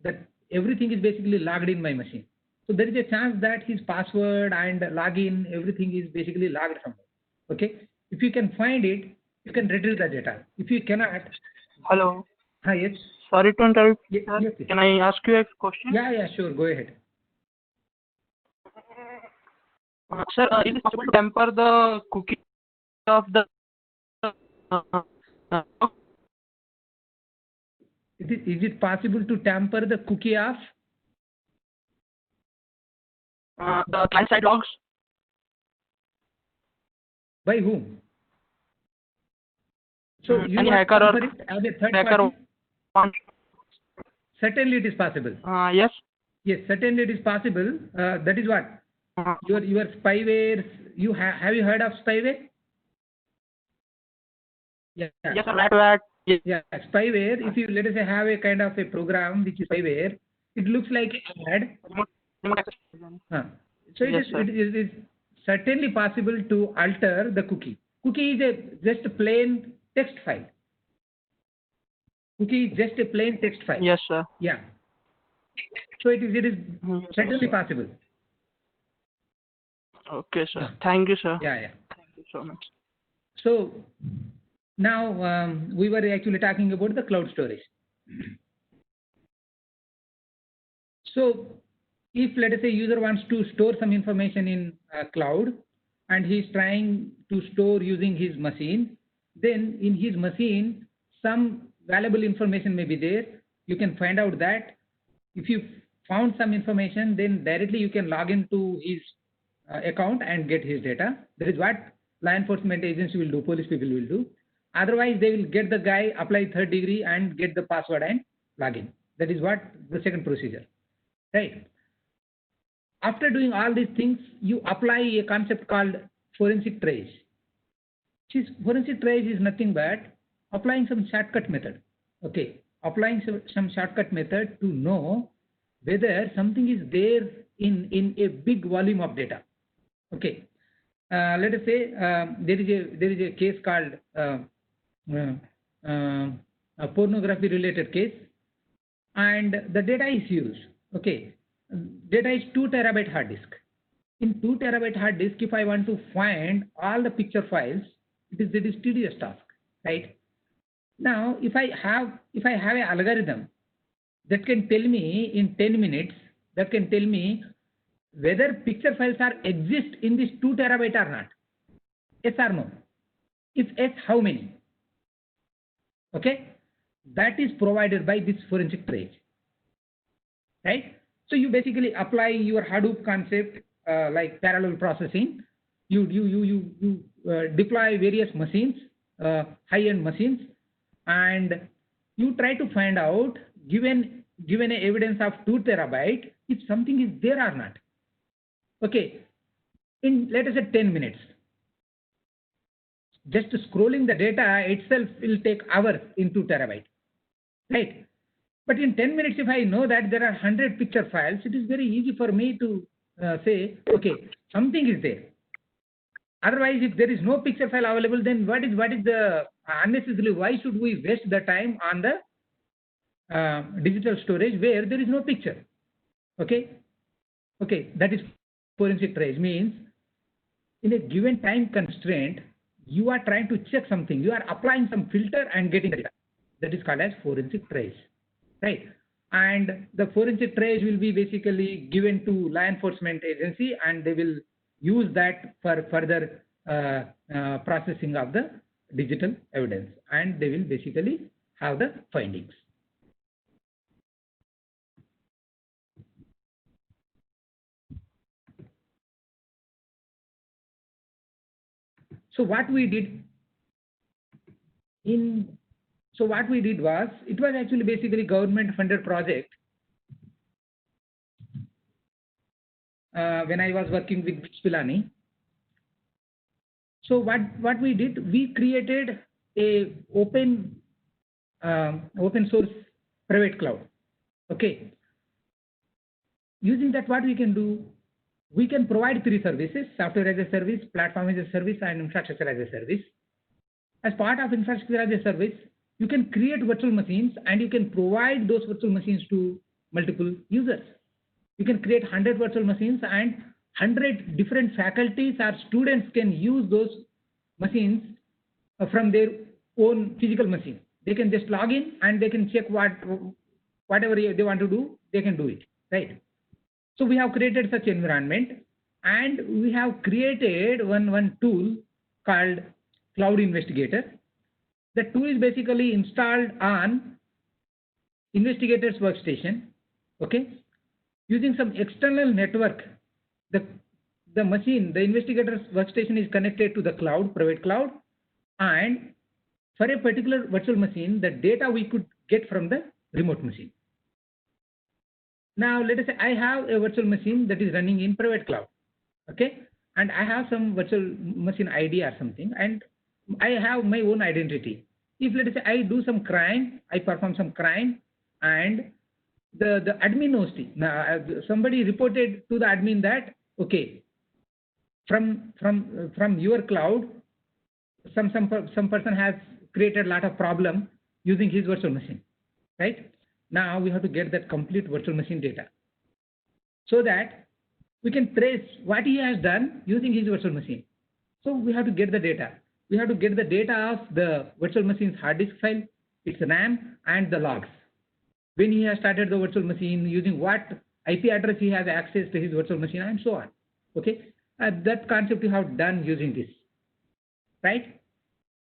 that everything is basically logged in my machine. So there is a chance that his password and login, everything is basically logged somewhere. Okay, if you can find it, you can retrieve the data. If you cannot, Hello. yes. Sorry to interrupt. Yes, Sir. yes, yes. Can I ask you a question? Yeah, sure. Go ahead. Sir, is it possible to temper the cookie of the Is it possible to tamper the cookie of? the client-side logs? By whom? So you Any want to hacker or tamper it as a third hacker party? wants? Certainly it is possible. Yes. Yes, certainly it is possible. That is what your spyware. Have you heard of spyware? Yeah. Yes, sir. That. Yes. Yeah, spyware. If you let us say have a kind of a program which is spyware, it looks like an ad. Remote access. So Yes, sir. it is certainly possible to alter the cookie. Cookie is just a plain text file. Cookie is just a plain text file. Yes, sir. Yeah. So it is Yes, certainly sir. possible. Okay, sir. Thank you, sir. Yeah. Thank you so much. So now we were actually talking about the cloud storage. So if let us say user wants to store some information in cloud, and he is trying to store using his machine, then in his machine some valuable information may be there. You can find out that. If you found some information, then directly you can log into his account and get his data. That is what law enforcement agency will do, police people will do. Otherwise, they will get the guy, apply third degree and get the password and log in. That is what the second procedure, right? After doing all these things, you apply a concept called forensic trace. Forensic trace is nothing but applying some shortcut method. Okay, applying some shortcut method to know whether something is there in a big volume of data. Okay, let us say there is a case called a pornography related case, and the data is huge. Okay, data is 2 terabyte hard disk. In 2 terabyte hard disk, if I want to find all the picture files, it is tedious task, right? Now, if I have an algorithm that can tell me in 10 minutes, that can tell me whether picture files exist in this 2 terabyte or not, yes or no? If yes, how many? Okay, that is provided by this forensic trace, right? So you basically apply your Hadoop concept like parallel processing. You deploy various machines, high-end machines, and you try to find out, given a evidence of 2 terabyte, if something is there or not. Okay, in let us say 10 minutes. Just scrolling the data itself will take hours in 2 terabyte, right? But in 10 minutes, if I know that there are 100 picture files, it is very easy for me to say, okay, something is there. Otherwise, if there is no picture file available, then what is the unnecessarily, why should we waste the time on the digital storage where there is no picture? Okay, that is forensic trace. Means in a given time constraint, you are trying to check something, you are applying some filter and getting the data. That is called as forensic trace, right? And the forensic trace will be basically given to law enforcement agency, and they will use that for further processing of the digital evidence, and they will basically have the findings. So what we did was, it was actually basically government funded project. When I was working with Pilani. So what we did, we created a open source private cloud. Okay. Using that, what we can do, we can provide 3 services: software as a service, platform as a service, and infrastructure as a service. As part of infrastructure as a service, you can create virtual machines and you can provide those virtual machines to multiple users. You can create 100 virtual machines, and 100 different faculties or students can use those machines from their own physical machine. They can just log in and they can check whatever they want to do, they can do it, right? So we have created such environment, and we have created one tool called Cloud Investigator. The tool is basically installed on investigator's workstation. Okay, using some external network, the machine, the investigator's workstation is connected to the cloud, private cloud, and for a particular virtual machine, the data we could get from the remote machine. Now let us say I have a virtual machine that is running in private cloud, okay, and I have some virtual machine ID or something, and I have my own identity. If let us say I do some crime, I perform some crime, and the admin knows it. Now somebody reported to the admin that, okay, from your cloud, some person has created a lot of problem using his virtual machine, right? Now we have to get that complete virtual machine data, so that we can trace what he has done using his virtual machine. So we have to get the data. We have to get the data of the virtual machine's hard disk file, its RAM, and the logs. When he has started the virtual machine, using what IP address he has access to his virtual machine, and so on. Okay, that concept we have done using this, right?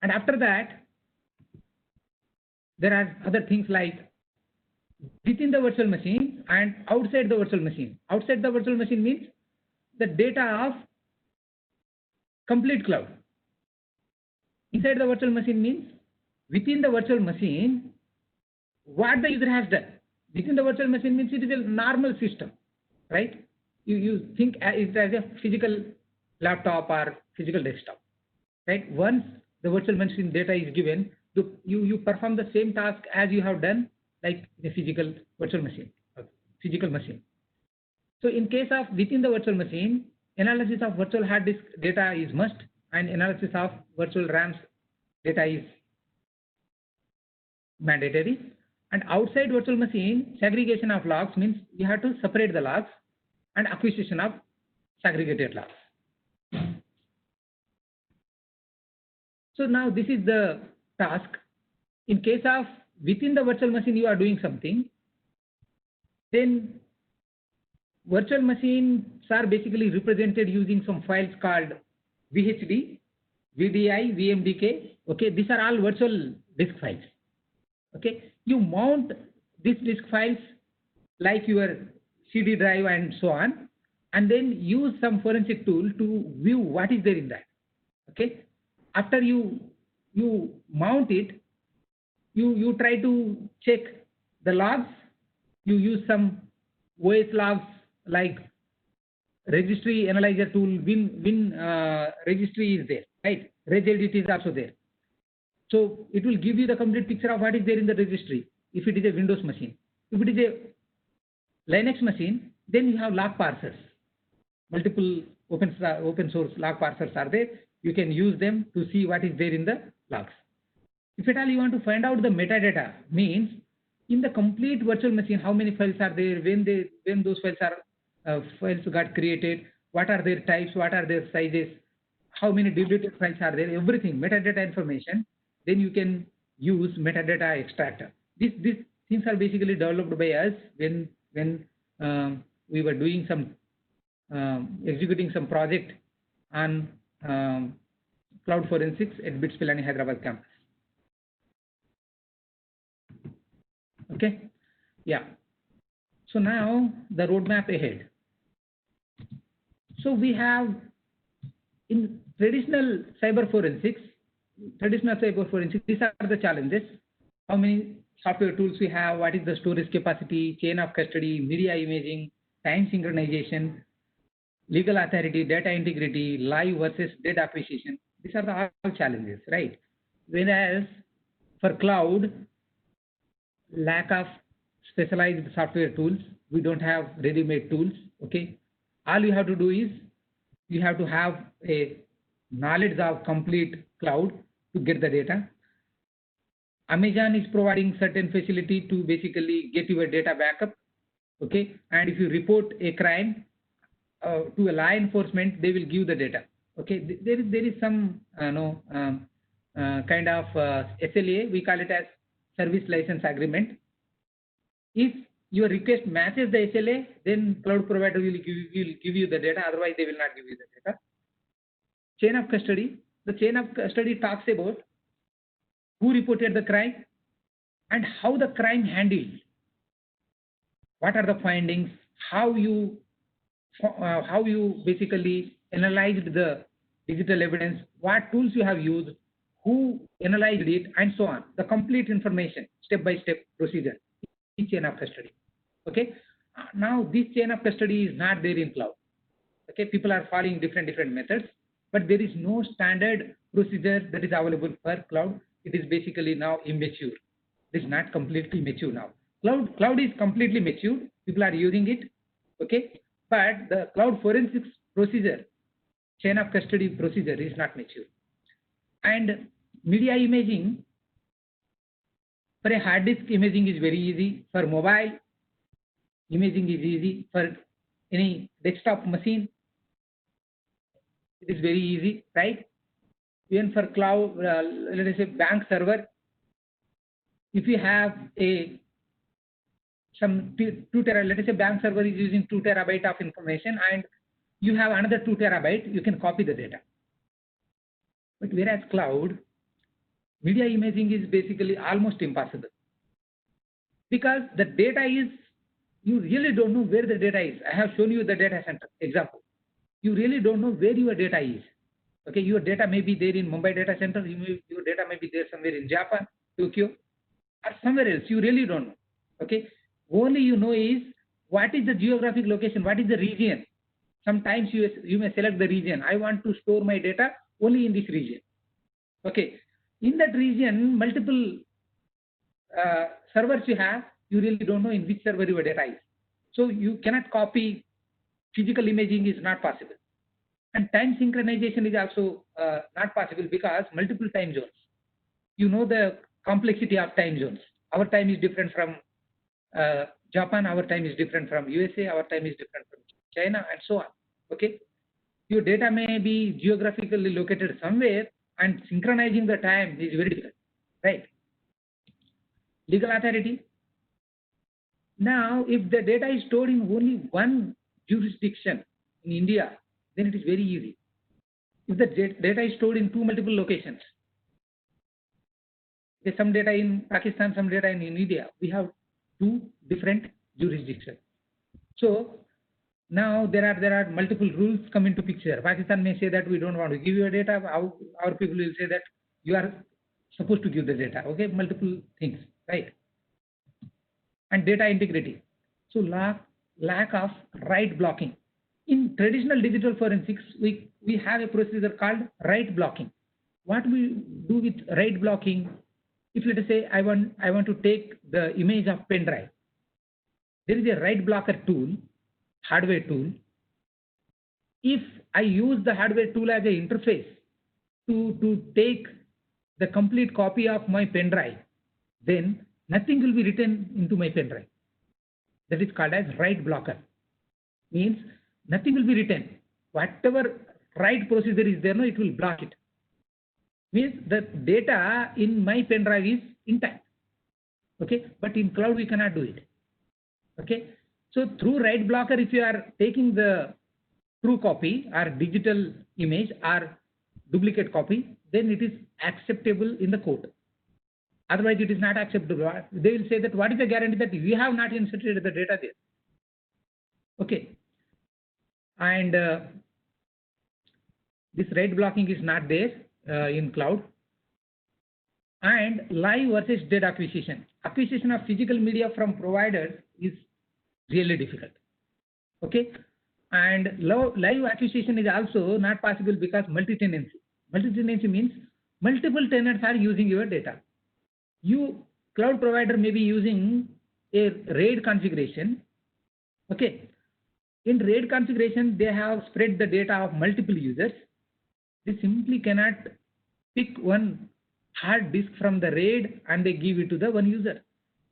And after that, there are other things like within the virtual machine and outside the virtual machine. Outside the virtual machine means the data of complete cloud. Inside the virtual machine means within the virtual machine, what the user has done. Within the virtual machine means it is a normal system, right? You think it as a physical laptop or physical desktop, right? Once the virtual machine data is given, you perform the same task as you have done like the physical virtual machine, physical machine. So in case of within the virtual machine, analysis of virtual hard disk data is must, and analysis of virtual RAM's data is mandatory. And outside virtual machine, segregation of logs means you have to separate the logs, and acquisition of segregated logs. So now this is the task. In case of within the virtual machine you are doing something, then virtual machines are basically represented using some files called VHD, VDI, VMDK. Okay, these are all virtual disk files. Okay, you mount these disk files like your CD drive and so on, and then use some forensic tool to view what is there in that. Okay, after you mount it, you try to check the logs. You use some OS logs like registry analyzer tool. Win registry is there, right? RegEdit is also there. So it will give you the complete picture of what is there in the registry if it is a Windows machine. If it is a Linux machine, then you have log parsers. Multiple open source log parsers are there. you can use them to see what is there in the logs. If at all you want to find out the metadata, means in the complete virtual machine, how many files are there, when those files got created, what are their types, what are their sizes, how many deleted files are there, everything, metadata information, then you can use metadata extractor. These things are basically developed by us when we were doing some executing some project on cloud forensics at BITS Pilani Hyderabad campus. Okay, yeah. So now the roadmap ahead. So we have in traditional cyber forensics, these are the challenges. How many software tools we have, what is the storage capacity, chain of custody, media imaging, time synchronization, legal authority, data integrity, live versus data acquisition. These are the all challenges, right? Whereas for cloud, lack of specialized software tools, we don't have ready-made tools, okay? All you have to do is you have to have a knowledge of complete cloud to get the data. Amazon is providing certain facility to basically get your data backup, okay? And if you report a crime to a law enforcement, they will give the data, okay? There is some kind of SLA, we call it as service license agreement. If your request matches the SLA, then cloud provider will give you the data, otherwise they will not give you the data. Chain of custody, the chain of custody talks about who reported the crime and how the crime handled. What are the findings? How you basically analyzed the digital evidence? What tools you have used? Who analyzed it, and so on. The complete information, step-by-step procedure, each chain of custody. Okay. Now this chain of custody is not there in cloud. Okay. People are following different methods, but there is no standard procedure that is available for cloud. It is basically now immature. It is not completely mature now. Cloud is completely mature. People are using it. Okay. But the cloud forensics procedure, chain of custody procedure is not mature. And media imaging, for a hard disk, imaging is very easy. For mobile, imaging is easy. For any desktop machine, it is very easy, right? Even for cloud, let us say bank server, if you have some 2 terabyte, let us say bank server is using 2 terabyte of information and you have another 2 terabyte, you can copy the data. But whereas cloud, media imaging is basically almost impossible, because the data is, you really don't know where the data is. I have shown you the data center example. You really don't know where your data is. Okay, your data may be there in Mumbai data center, your data may be there somewhere in Japan, Tokyo, or somewhere else. You really don't know. Okay, only you know is what is the geographic location, what is the region. Sometimes you may select the region. I want to store my data only in this region. Okay, in that region, multiple servers you have, you really don't know in which server your data is. So you cannot copy. Physical imaging is not possible. And time synchronization is also not possible, because multiple time zones. You know the complexity of time zones. Our time is different from Japan, our time is different from USA, our time is different from China, and so on. Okay, your data may be geographically located somewhere, and synchronizing the time is very difficult, right? Legal authority. Now, if the data is stored in only one jurisdiction in India, then it is very easy. If the data is stored in multiple locations, there's some data in Pakistan, some data in India, we have 2 different jurisdictions. So now there are multiple rules come into picture. Pakistan may say that we don't want to give you data. Our people will say that you are supposed to give the data. Okay, multiple things, right? And data integrity. So lack of write blocking. In traditional digital forensics, we have a procedure called write blocking. What we do with write blocking, if let us say I want to take the image of pen drive, there is a write blocker tool, hardware tool. If I use the hardware tool as an interface to take the complete copy of my pen drive, then nothing will be written into my pen drive. That is called as write blocker. Means nothing will be written. Whatever write procedure is there, no, it will block it. Means the data in my pen drive is intact. Okay, but in cloud we cannot do it. Okay, so through write blocker, if you are taking the true copy or digital image or duplicate copy, then it is acceptable in the court. Otherwise, it is not acceptable. They will say that what is the guarantee that we have not inserted the data there? Okay, and this write blocking is not there in cloud. And live versus dead acquisition. Acquisition of physical media from providers is really difficult. Okay, and live acquisition is also not possible because multi-tenancy. Multi-tenancy means multiple tenants are using your data. You cloud provider may be using a RAID configuration. Okay, in RAID configuration they have spread the data of multiple users. They simply cannot pick one hard disk from the RAID and they give it to the one user,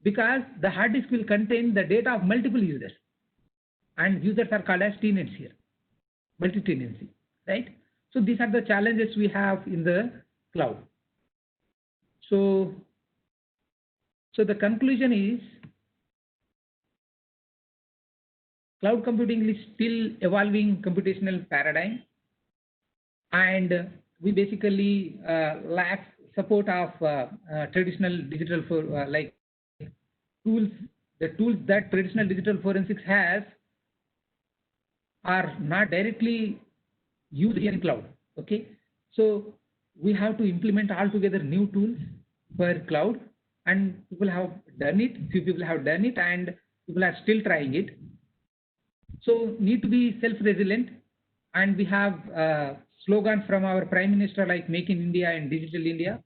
because the hard disk will contain the data of multiple users, and users are called as tenants here, multi-tenancy, right? So these are the challenges we have in the cloud. So the conclusion is cloud computing is still evolving computational paradigm, and we basically lack support of traditional digital like tools. The tools that traditional digital forensics has are not directly used in cloud. Okay, so we have to implement altogether new tools for cloud, and people have done it. Few people have done it, and people are still trying it. So need to be self-resilient, and we have slogans from our Prime Minister like Make in India and Digital India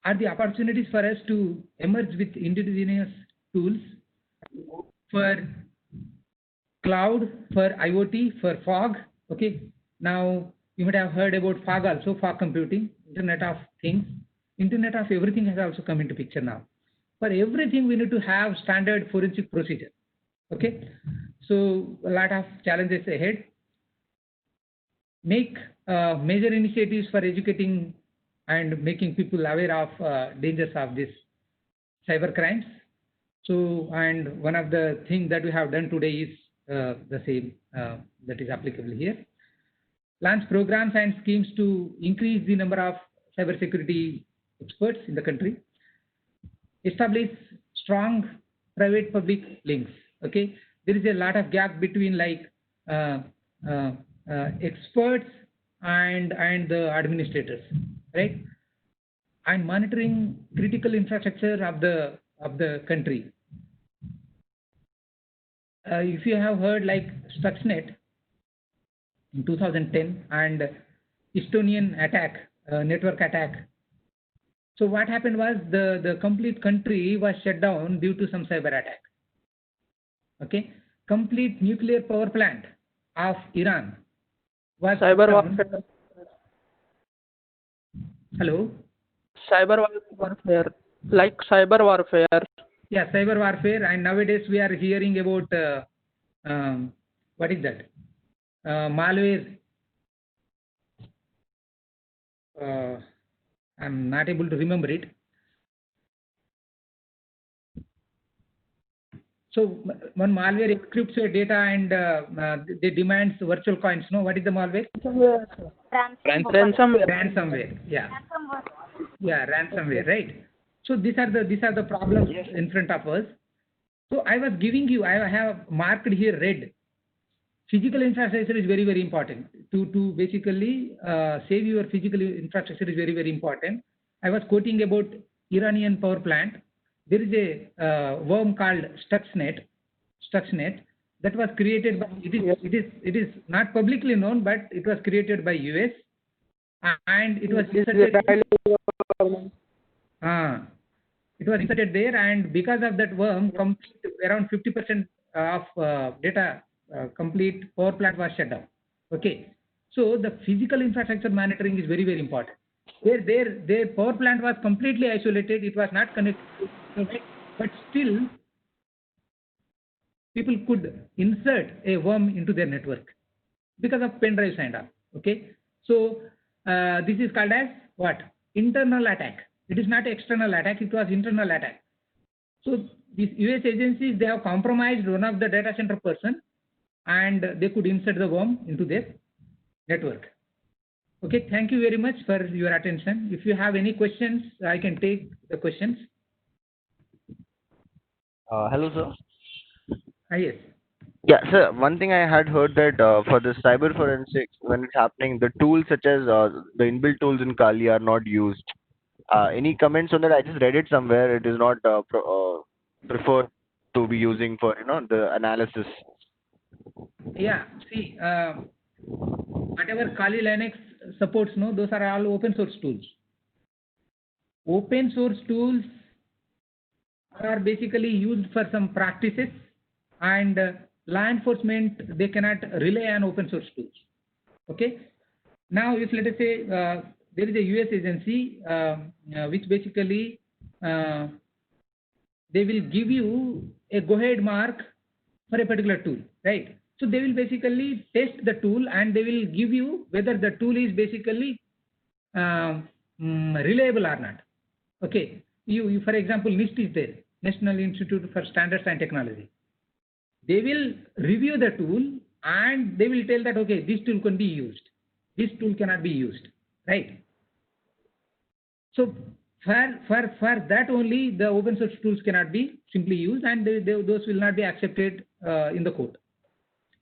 are the opportunities for us to emerge with indigenous tools for cloud, for IoT, for fog. Okay, now you might have heard about fog also, fog computing, Internet of Things. Internet of Everything has also come into picture now. For everything we need to have standard forensic procedure. Okay, so a lot of challenges ahead. Make major initiatives for educating and making people aware of dangers of this cyber crimes. So, and one of the things that we have done today is the same that is applicable here. Launch programs and schemes to increase the number of cybersecurity experts in the country. Establish strong private-public links. Okay, there is a lot of gap between like experts and the administrators, right? And monitoring critical infrastructure of the country. If you have heard like Stuxnet in 2010 and Estonian attack, network attack. So what happened was the complete country was shut down due to some cyber attack. Okay, complete nuclear power plant of Iran was Cyber warfare. Hello. Cyber warfare. Like cyber warfare. Yeah, cyber warfare, and nowadays we are hearing about what is that? Malware. I'm not able to remember it. So one malware encrypts your data and they demands virtual coins. No, what is the malware? Ransomware. Ransomware. Yeah. Yeah, ransomware. Right. So these are the problems in front of us. So I was giving you. I have marked here red. Physical infrastructure is very, very important. To basically save your physical infrastructure is very, very important. I was quoting about Iranian power plant. There is a worm called Stuxnet that was created by, it is not publicly known, but it was created by US, and it was inserted. It was inserted there, and because of that worm, around 50% of data, complete power plant was shut down. Okay, so the physical infrastructure monitoring is very, very important. Their power plant was completely isolated. It was not connected to internet, but still people could insert a worm into their network because of pen drives and all. Okay, so this is called as what? Internal attack. It is not external attack. It was internal attack. So these US agencies, they have compromised one of the data center person, and they could insert the worm into their network. Okay, thank you very much for your attention. If you have any questions, I can take the questions. Hello, sir. Yes. Yeah, sir. One thing I had heard that for the cyber forensics, when it's happening, the tools such as the inbuilt tools in Kali are not used. Any comments on that? I just read it somewhere. It is not preferred to be using for the analysis. Yeah. See, whatever Kali Linux supports, no, those are all open source tools. Open source tools are basically used for some practices, and law enforcement, they cannot rely on open source tools. Okay. Now, if let us say there is a US agency which basically they will give you a go ahead mark for a particular tool, right? So they will basically test the tool, and they will give you whether the tool is basically reliable or not. Okay. You for example, NIST is there, National Institute for Standards and Technology. They will review the tool, and they will tell that, okay, this tool can be used, this tool cannot be used, right? So for that only, the open source tools cannot be simply used, and those will not be accepted in the court.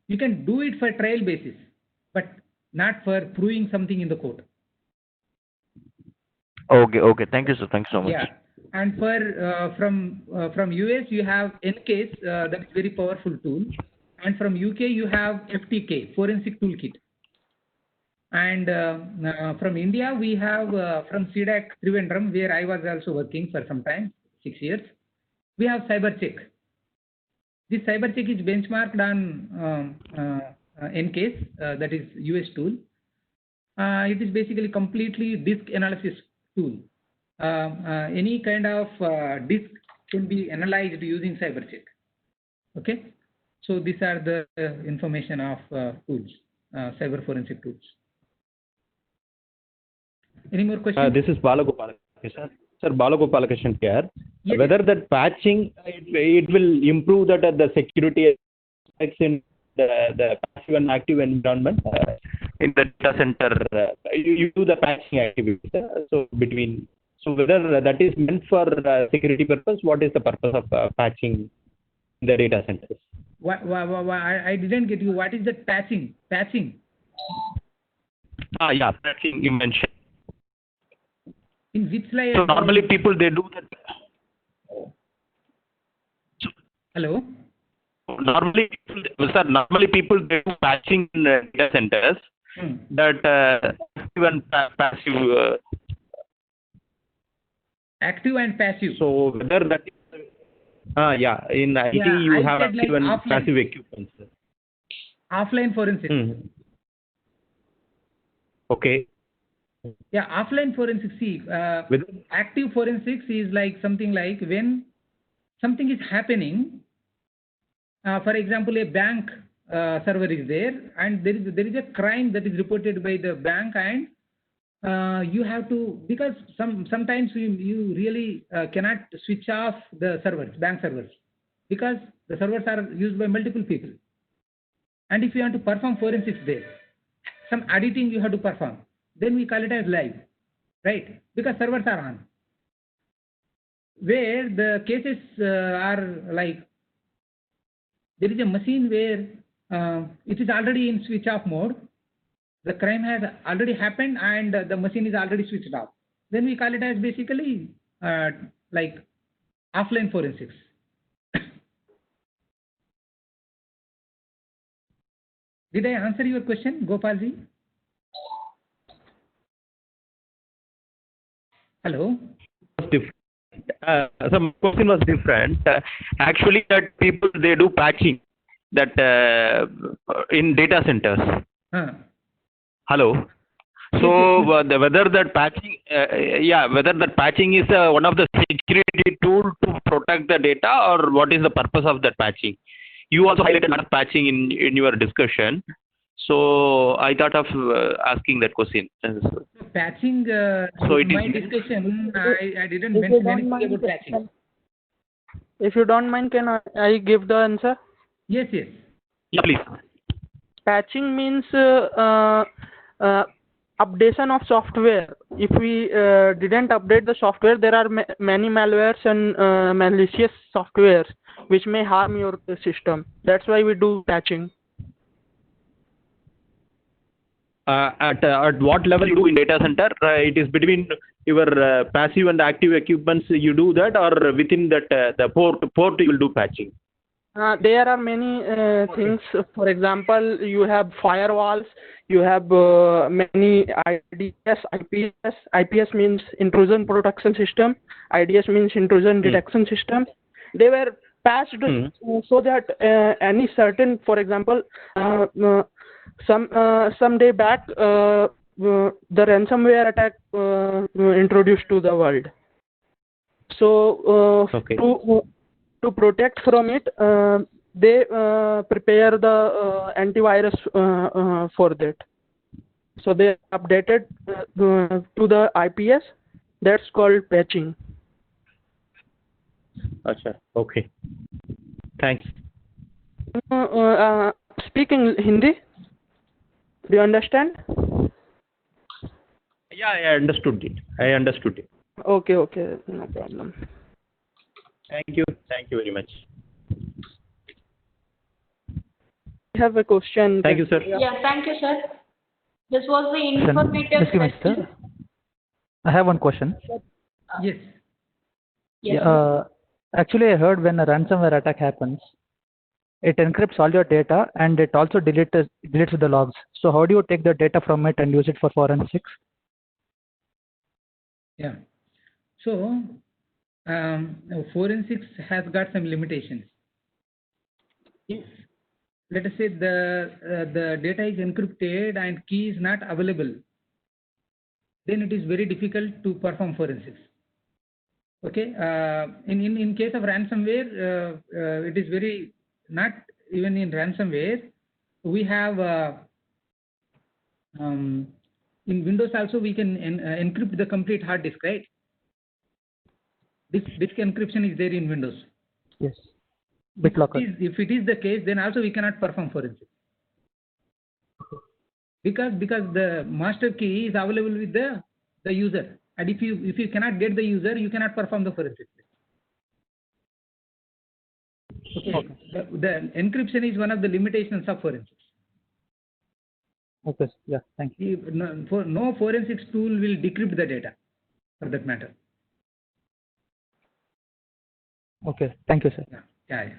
You can do it for trial basis, but not for proving something in the court. Okay. Thank you, sir. Thanks so much. Yeah. And for from US, you have NCASE, that is very powerful tool, and from UK you have FTK, Forensic Toolkit. And from India we have from CDAC Trivandrum, where I was also working for some time, 6 years. We have CyberCheck. This CyberCheck is benchmarked on NCASE, that is US tool. It is basically completely disk analysis tool. Any kind of disk can be analyzed using CyberCheck. Okay, so these are the information of tools, cyber forensic tools. Any more questions? This is Balagopalakrishnan. Sir, Balagopalakrishnan here. Yes. Whether that patching it will improve that the security aspects in the passive and active environment in the data center. You do the patching activity. So between. So whether that is meant for security purpose, what is the purpose of patching the data centers? I didn't get you. What is that patching? Patching? Yeah, patching you mentioned. In which layer? So normally people they do that. Hello? Normally people they do patching in data centers. That active and passive. Active and passive. So whether that is, in IT you have active like and offline. passive equipment. Offline forensics. Okay. Yeah, offline forensics. See, active forensics is like something like when something is happening. For example, a bank server is there, and there is a crime that is reported by the bank, and you have to, because sometimes you really cannot switch off the servers, bank servers, because the servers are used by multiple people. And if you want to perform forensics there, some editing you have to perform, then we call it as live, right? Because servers are on. Where the cases are like, there is a machine where it is already in switch off mode. The crime has already happened and the machine is already switched off. Then we call it as basically like offline forensics. Did I answer your question, Gopalji? Hello? Some question was different. Actually, that people they do patching that in data centers. Hello. So whether that patching, whether that patching is one of the security tool to protect the data, or what is the purpose of that patching? You also highlighted a lot of patching in your discussion, so I thought of asking that question. Patching, So in it my is- discussion, I didn't If you mention don't anything mind, about patching. If you don't mind, can I give the answer? Yes, yes. Yeah, please. Patching means updation of software. If we didn't update the software, there are many malwares and malicious softwares which may harm your system. That's why we do patching. At what level you do in data center? It is between your passive and active equipments you do that, or within that the port you will do patching? There are many things. For example, you have firewalls, you have many IDS, IPS. IPS means intrusion protection system. IDS means intrusion detection system. They were patched so that any certain, for example, some day back, the ransomware attack introduced to the world. So Okay. to protect from it, they prepare the antivirus for that. So they updated to the IPS. That's called patching. Acha. Okay. Thanks. Speaking Hindi, do you understand? Yeah, I understood it. Okay, no problem. Thank you very much. I have a question. Thank you, sir. Yeah, thank you, sir. This was the informative Just give me, session. sir. I have one question. Yes. Yes. Actually, I heard when a ransomware attack happens, it encrypts all your data and it also deletes the logs. So how do you take the data from it and use it for forensics? Yeah. So, forensics has got some limitations. If, let us say, the data is encrypted and key is not available, then it is very difficult to perform forensics. Okay. In case of ransomware, it is very, not even in ransomware, we have in Windows also we can encrypt the complete hard disk, right? Disk encryption is there in Windows. Yes. BitLocker. If it is the case, then also we cannot perform forensics. Because the master key is available with the user. And if you cannot get the user, you cannot perform the forensics. Okay. The encryption is one of the limitations of forensics. Okay. Yeah. Thank you. No forensics tool will decrypt the data, for that matter. Okay. Thank you, sir. Yeah.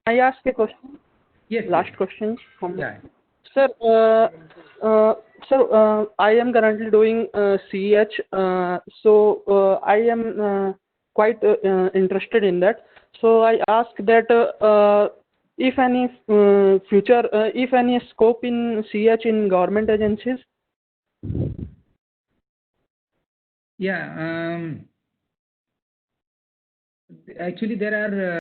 I ask a question. Yes. Last question. Yeah. Sir, I am currently doing CEH, so I am quite interested in that. So I ask that if any if any scope in CEH in government agencies. Yeah. Actually, there are